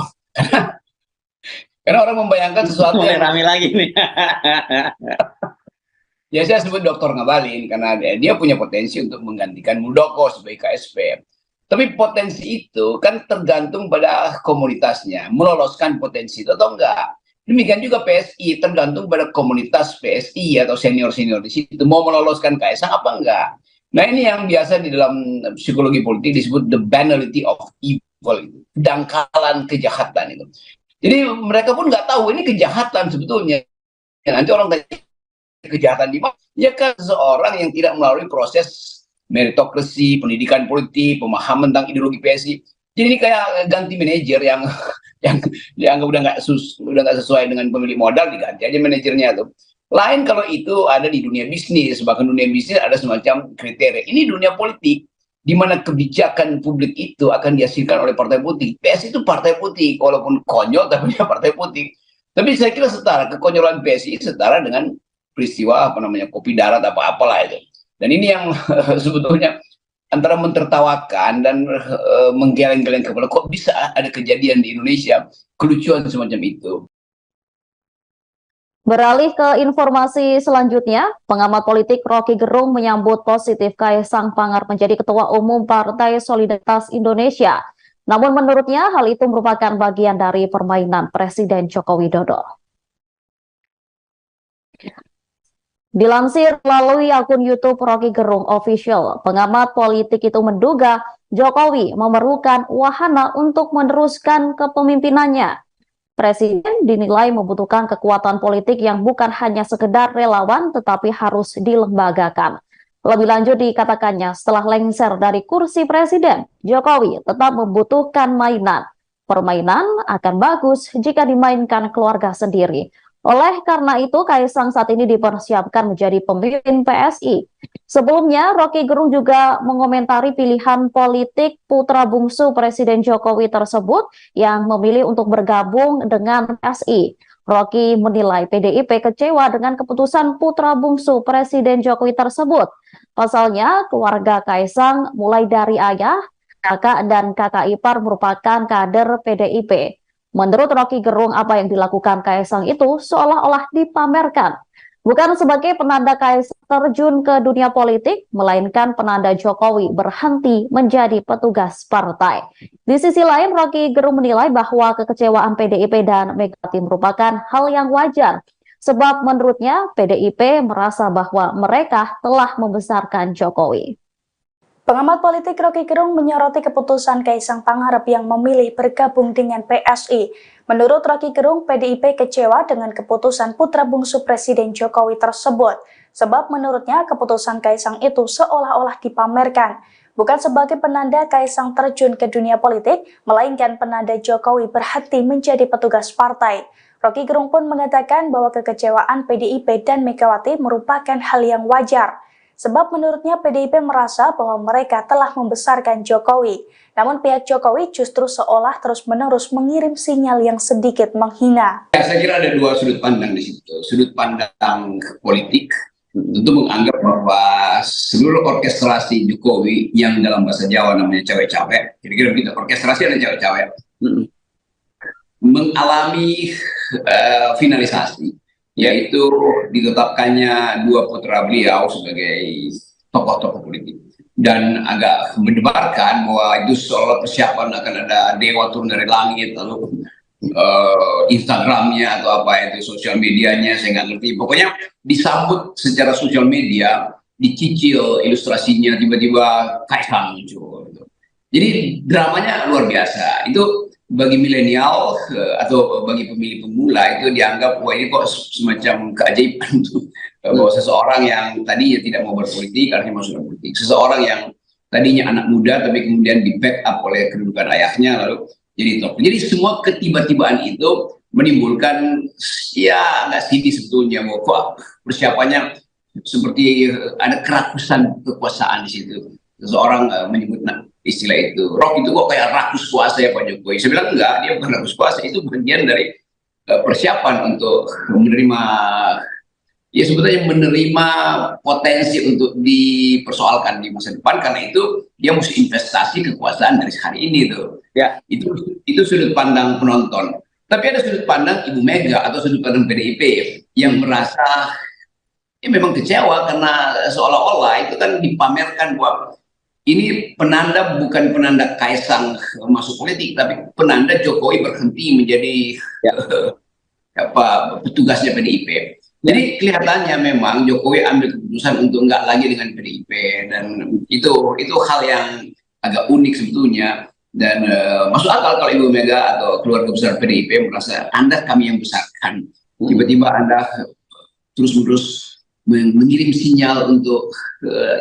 Karena orang membayangkan sesuatu yang rame lagi nih. Ya saya sebut Dr. Ngabalin karena dia punya potensi untuk menggantikan Muldoko sebagai KSP. Tapi potensi itu kan tergantung pada komunitasnya, meloloskan potensi itu atau enggak. Demikian juga PSI tergantung pada komunitas PSI atau senior-senior di situ mau meloloskan Kaesang apa enggak. Nah ini yang biasa di dalam psikologi politik disebut the banality of evil, kedangkalan kejahatan itu. Jadi mereka pun nggak tahu ini kejahatan sebetulnya. Ya, nanti orang tanya kejahatan di mana? Ya kan seorang yang tidak melalui proses meritokrasi, pendidikan politik, pemahaman tentang ideologi PSI. Jadi ini kayak ganti manajer yang dianggap udah nggak sesuai dengan pemilik modal, diganti aja manajernya tuh. Lain kalau itu ada di dunia bisnis, bahkan dunia bisnis ada semacam kriteria. Ini dunia politik, di mana kebijakan publik itu akan dihasilkan oleh partai politik. PSI itu partai politik, walaupun konyol tapi dia partai politik. Tapi saya kira setara, kekonyolan PSI setara dengan peristiwa kopi darat apa-apalah itu. Dan ini yang sebetulnya antara mentertawakan dan menggeleng-geleng kepala. Kok bisa ada kejadian di Indonesia kelucuan semacam itu? Beralih ke informasi selanjutnya, pengamat politik Rocky Gerung menyambut positif Kaisang Pangarep menjadi Ketua Umum Partai Solidaritas Indonesia. Namun menurutnya hal itu merupakan bagian dari permainan Presiden Joko Widodo. Dilansir melalui akun YouTube Rocky Gerung Official, pengamat politik itu menduga Jokowi memerlukan wahana untuk meneruskan kepemimpinannya. Presiden dinilai membutuhkan kekuatan politik yang bukan hanya sekedar relawan tetapi harus dilembagakan. Lebih lanjut dikatakannya setelah lengser dari kursi presiden, Jokowi tetap membutuhkan mainan. Permainan akan bagus jika dimainkan keluarga sendiri. Oleh karena itu, Kaisang saat ini dipersiapkan menjadi pemimpin PSI. Sebelumnya, Rocky Gerung juga mengomentari pilihan politik putra bungsu Presiden Jokowi tersebut yang memilih untuk bergabung dengan PSI. Rocky menilai PDIP kecewa dengan keputusan putra bungsu Presiden Jokowi tersebut. Pasalnya, keluarga Kaisang mulai dari ayah, kakak, dan kakak ipar merupakan kader PDIP. Menurut Rocky Gerung, apa yang dilakukan Kaisang itu seolah-olah dipamerkan. Bukan sebagai penanda Kaisang terjun ke dunia politik, melainkan penanda Jokowi berhenti menjadi petugas partai. Di sisi lain, Rocky Gerung menilai bahwa kekecewaan PDIP dan Megawati merupakan hal yang wajar. Sebab menurutnya PDIP merasa bahwa mereka telah membesarkan Jokowi. Pengamat politik Rocky Gerung menyoroti keputusan Kaisang Pangarep yang memilih bergabung dengan PSI. Menurut Rocky Gerung, PDIP kecewa dengan keputusan putra bungsu Presiden Jokowi tersebut. Sebab menurutnya keputusan Kaisang itu seolah-olah dipamerkan. Bukan sebagai penanda Kaisang terjun ke dunia politik, melainkan penanda Jokowi berhenti menjadi petugas partai. Rocky Gerung pun mengatakan bahwa kekecewaan PDIP dan Megawati merupakan hal yang wajar. Sebab menurutnya PDIP merasa bahwa mereka telah membesarkan Jokowi. Namun pihak Jokowi justru seolah terus-menerus mengirim sinyal yang sedikit menghina. Saya kira ada dua sudut pandang di situ. Sudut pandang politik tentu menganggap bahwa seluruh orkestrasi Jokowi yang dalam bahasa Jawa namanya cewek-cewek, kira-kira begitu, orkestrasi ada cewek-cewek, mengalami finalisasi. Yaitu ditetapkannya dua putra beliau sebagai tokoh-tokoh politik. Dan agak mendebarkan bahwa itu soal persiapan akan ada dewa turun dari langit, lalu Instagramnya atau apa itu, sosial medianya, saya nggak ngerti. Pokoknya disambut secara sosial media, dicicil ilustrasinya, tiba-tiba Kaisang muncul. Gitu. Jadi dramanya luar biasa. Itu bagi milenial atau bagi pemilih pemula itu dianggap wah ini kok semacam keajaiban tuh bahwa seseorang yang tadinya tidak mau berpolitik akhirnya masuk berpolitik, seseorang yang tadinya anak muda tapi kemudian di backup oleh kedudukan ayahnya lalu jadi top. Jadi semua ketiba-tibaan itu menimbulkan ya agak sedih sebetulnya bahwa kok persiapannya seperti ada kerakusan kekuasaan di situ. Seseorang menyebut istilah itu, Rock itu kok kayak rakus kuasa ya Pak Jokowi. Saya bilang enggak, dia bukan rakus kuasa, itu bagian dari persiapan untuk menerima, ya sebetulnya menerima potensi untuk dipersoalkan di masa depan, karena itu dia mesti investasi kekuasaan dari hari ini tuh. Ya, itu sudut pandang penonton. Tapi ada sudut pandang Ibu Mega atau sudut pandang PDIP yang merasa ya memang kecewa karena seolah-olah itu kan dipamerkan bahwa ini penanda, bukan penanda Kaisang masuk politik, tapi penanda Jokowi berhenti menjadi petugasnya PDIP. Jadi kelihatannya memang Jokowi ambil keputusan untuk nggak lagi dengan PDIP, dan itu hal yang agak unik sebetulnya. Dan masuk akal kalau Ibu Mega atau keluarga besar PDIP merasa Anda kami yang besarkan, tiba-tiba Anda terus-menerus mengirim sinyal untuk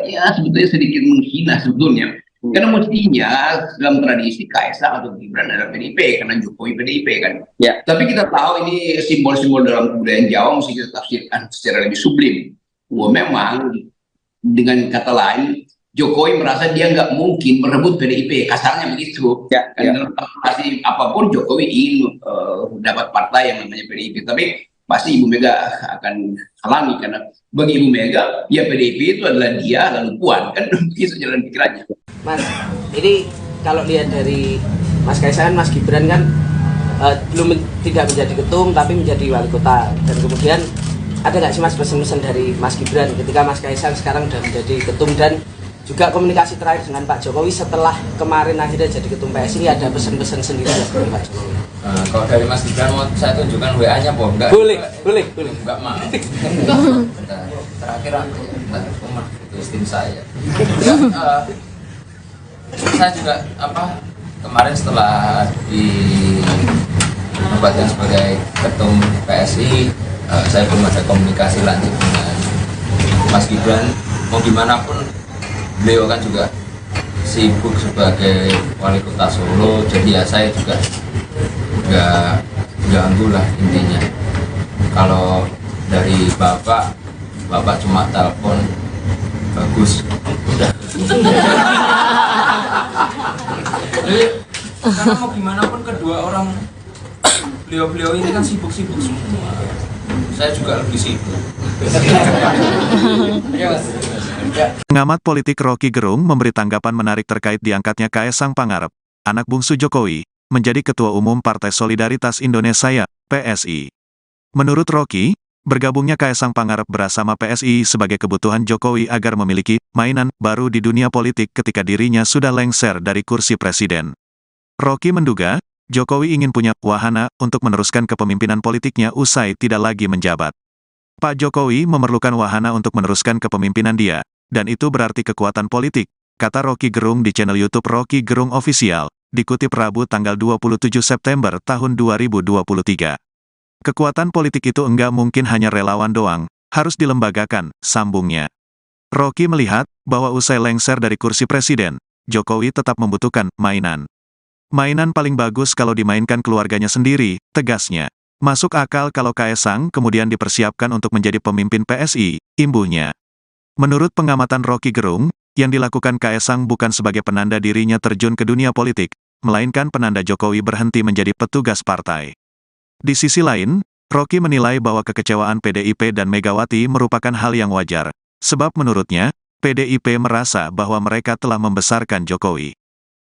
ya sebetulnya sedikit menghina sebetulnya, karena mestinya dalam tradisi Kaisang atau Gibran adalah PDIP karena Jokowi PDIP kan ya. Tapi kita tahu ini simbol-simbol dalam kebudayaan Jawa mesti kita tafsirkan secara lebih sublim bahwa memang dengan kata lain Jokowi merasa dia nggak mungkin merebut PDIP, kasarnya begitu ya. Dalam tradisi apapun Jokowi ingin dapat partai yang namanya PDIP, tapi pasti Ibu Mega akan halangi, karena bagi Ibu Mega ya PDIP itu adalah dia lalu Puan, kan begitu jalan pikirannya. Mas, ini kalau lihat dari Mas Kaisang, Mas Gibran kan tidak menjadi ketum tapi menjadi wali kota, dan kemudian ada nggak sih Mas pesan-pesan dari Mas Gibran ketika Mas Kaisang sekarang sudah menjadi ketum, dan juga komunikasi terakhir dengan Pak Jokowi setelah kemarin akhirnya jadi ketum PSI, ada pesan-pesan sendiri dari Pak Jokowi? Kalau dari Mas Gibran mau saya tunjukkan WA-nya, Boh? Enggak? Boleh. Enggak mau. Terakhir aku itu istri saya. Saya juga kemarin setelah dinobatkan sebagai ketum PSI, saya belum ada komunikasi lanjut dengan Mas Gibran. Mau gimana pun beliau kan juga sibuk sebagai wali kota Solo, jadi ya saya juga nggak ganggu lah intinya. Kalau dari Bapak cuma telepon, bagus, udah. Karena mau gimana pun kedua orang beliau ini kan sibuk-sibuk semua. Saya juga lebih sibuk. Pengamat politik Rocky Gerung memberi tanggapan menarik terkait diangkatnya Kaesang Pangarep, anak bungsu Jokowi, menjadi Ketua Umum Partai Solidaritas Indonesia, PSI. Menurut Rocky, bergabungnya Kaesang Pangarep bersama PSI sebagai kebutuhan Jokowi agar memiliki mainan baru di dunia politik ketika dirinya sudah lengser dari kursi presiden. Rocky menduga, Jokowi ingin punya wahana untuk meneruskan kepemimpinan politiknya usai tidak lagi menjabat. Pak Jokowi memerlukan wahana untuk meneruskan kepemimpinan dia, dan itu berarti kekuatan politik, kata Rocky Gerung di channel YouTube Rocky Gerung Official, dikutip Rabu tanggal 27 September tahun 2023. Kekuatan politik itu enggak mungkin hanya relawan doang, harus dilembagakan, sambungnya. Rocky melihat bahwa usai lengser dari kursi presiden, Jokowi tetap membutuhkan mainan. Mainan paling bagus kalau dimainkan keluarganya sendiri, tegasnya. Masuk akal kalau Kaesang kemudian dipersiapkan untuk menjadi pemimpin PSI, imbuhnya. Menurut pengamatan Rocky Gerung, yang dilakukan Kaesang bukan sebagai penanda dirinya terjun ke dunia politik, melainkan penanda Jokowi berhenti menjadi petugas partai. Di sisi lain, Rocky menilai bahwa kekecewaan PDIP dan Megawati merupakan hal yang wajar, sebab menurutnya, PDIP merasa bahwa mereka telah membesarkan Jokowi.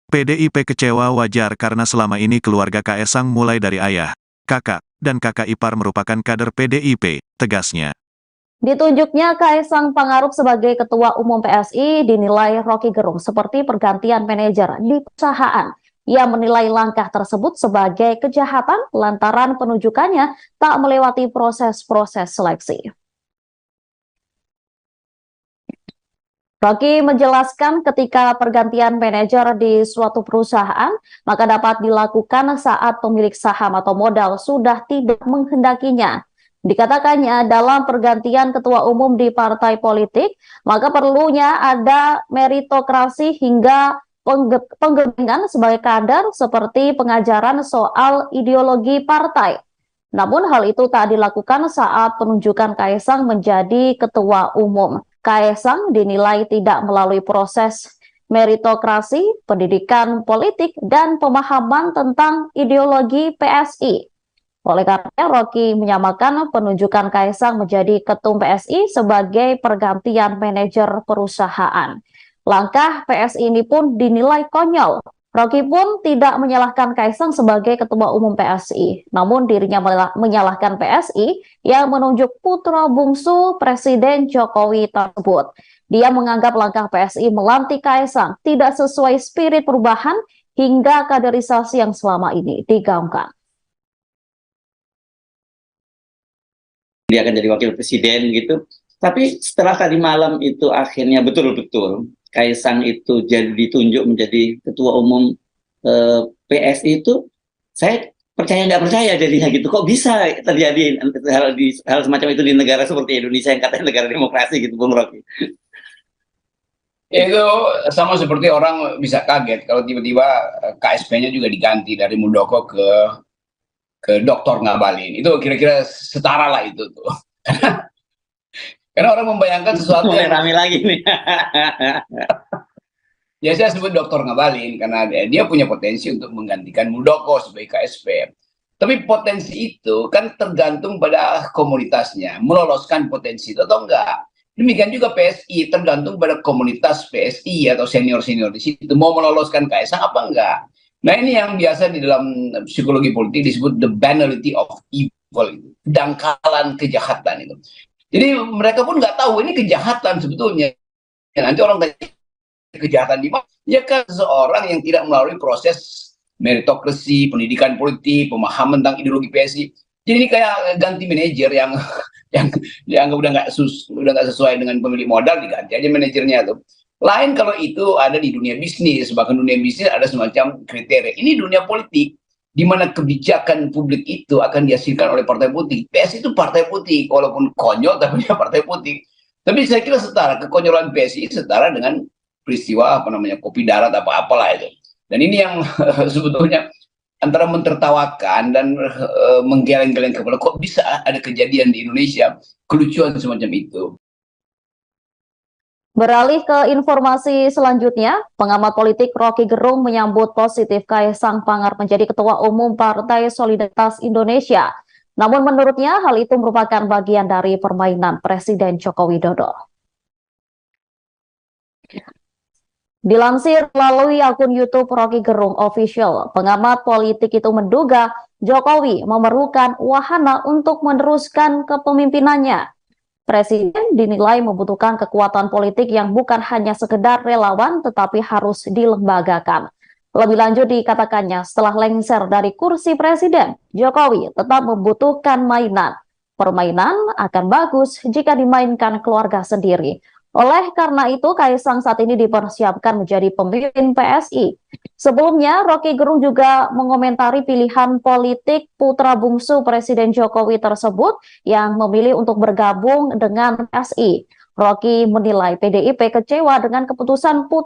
PDIP kecewa wajar karena selama ini keluarga Kaesang mulai dari ayah, kakak, dan kakak ipar merupakan kader PDIP, tegasnya. Ditunjuknya Kaesang Pangarep sebagai Ketua Umum PSI dinilai Rocky Gerung seperti pergantian manajer di perusahaan. Ia menilai langkah tersebut sebagai kejahatan lantaran penunjukannya tak melewati proses-proses seleksi. Rocky menjelaskan ketika pergantian manajer di suatu perusahaan, maka dapat dilakukan saat pemilik saham atau modal sudah tidak menghendakinya. Dikatakannya dalam pergantian ketua umum di partai politik, maka perlunya ada meritokrasi hingga penggebengan sebagai kader seperti pengajaran soal ideologi partai. Namun hal itu tak dilakukan saat penunjukan Kaesang menjadi ketua umum. Kaesang dinilai tidak melalui proses meritokrasi, pendidikan politik, dan pemahaman tentang ideologi PSI. Oleh karena Rocky menyamakan penunjukan Kaesang menjadi ketum PSI sebagai pergantian manajer perusahaan. Langkah PSI ini pun dinilai konyol. Rocky pun tidak menyalahkan Kaesang sebagai ketua umum PSI, namun dirinya menyalahkan PSI yang menunjuk putra bungsu Presiden Jokowi tersebut. Dia menganggap langkah PSI melantik Kaesang tidak sesuai spirit perubahan hingga kaderisasi yang selama ini digaungkan. Dia akan jadi wakil presiden gitu. Tapi setelah tadi malam itu akhirnya betul-betul Kaesang itu jadi ditunjuk menjadi ketua umum PSI itu, saya percaya nggak percaya jadinya gitu. Kok bisa terjadi hal semacam itu di negara seperti Indonesia yang katanya negara demokrasi gitu, Bung Rocky? Itu sama seperti orang bisa kaget kalau tiba-tiba KSP-nya juga diganti dari Muldoko ke Dr. Ngabalin. Itu kira-kira setara lah itu tuh. Karena orang membayangkan sesuatu yang rame lagi nih. Ya saya sebut Dr. Ngabalin karena dia punya potensi untuk menggantikan Muldoko sebagai KSP. Tapi potensi itu kan tergantung pada komunitasnya, meloloskan potensi itu atau enggak. Demikian juga PSI, tergantung pada komunitas PSI atau senior-senior di situ, mau meloloskan Kaisang apa enggak. Nah ini yang biasa di dalam psikologi politik disebut the banality of evil, kedangkalan kejahatan itu. Jadi mereka pun nggak tahu ini kejahatan sebetulnya. Nanti orang tanya kejahatan di mana? Ya kan seorang yang tidak melalui proses meritokrasi, pendidikan politik, pemahaman tentang ideologi PSI. Jadi ini kayak ganti manajer yang udah nggak sesuai dengan pemilik modal, diganti aja manajernya tuh. Lain kalau itu ada di dunia bisnis, bahkan dunia bisnis ada semacam kriteria. Ini dunia politik, di mana kebijakan publik itu akan dihasilkan oleh partai politik. PSI itu partai politik, walaupun konyol tapi dia partai politik. Tapi saya kira setara, kekonyolan PSI setara dengan peristiwa kopi darat apa-apalah itu. Dan ini yang sebetulnya antara mentertawakan dan menggeleng-geleng kepala, kok bisa ada kejadian di Indonesia kelucuan semacam itu. Beralih ke informasi selanjutnya, pengamat politik Rocky Gerung menyambut positif Kaisang Pangarep menjadi Ketua Umum Partai Solidaritas Indonesia. Namun menurutnya hal itu merupakan bagian dari permainan Presiden Joko Widodo. Dilansir melalui akun YouTube Rocky Gerung Official, pengamat politik itu menduga Jokowi memerlukan wahana untuk meneruskan kepemimpinannya. Presiden dinilai membutuhkan kekuatan politik yang bukan hanya sekedar relawan tetapi harus dilembagakan. Lebih lanjut dikatakannya, setelah lengser dari kursi presiden, Jokowi tetap membutuhkan mainan. Permainan akan bagus jika dimainkan keluarga sendiri. Oleh karena itu, Kaisang saat ini dipersiapkan menjadi pemimpin PSI. Sebelumnya, Rocky Gerung juga mengomentari pilihan politik putra bungsu Presiden Jokowi tersebut yang memilih untuk bergabung dengan PSI. Rocky menilai PDIP kecewa dengan keputusan putra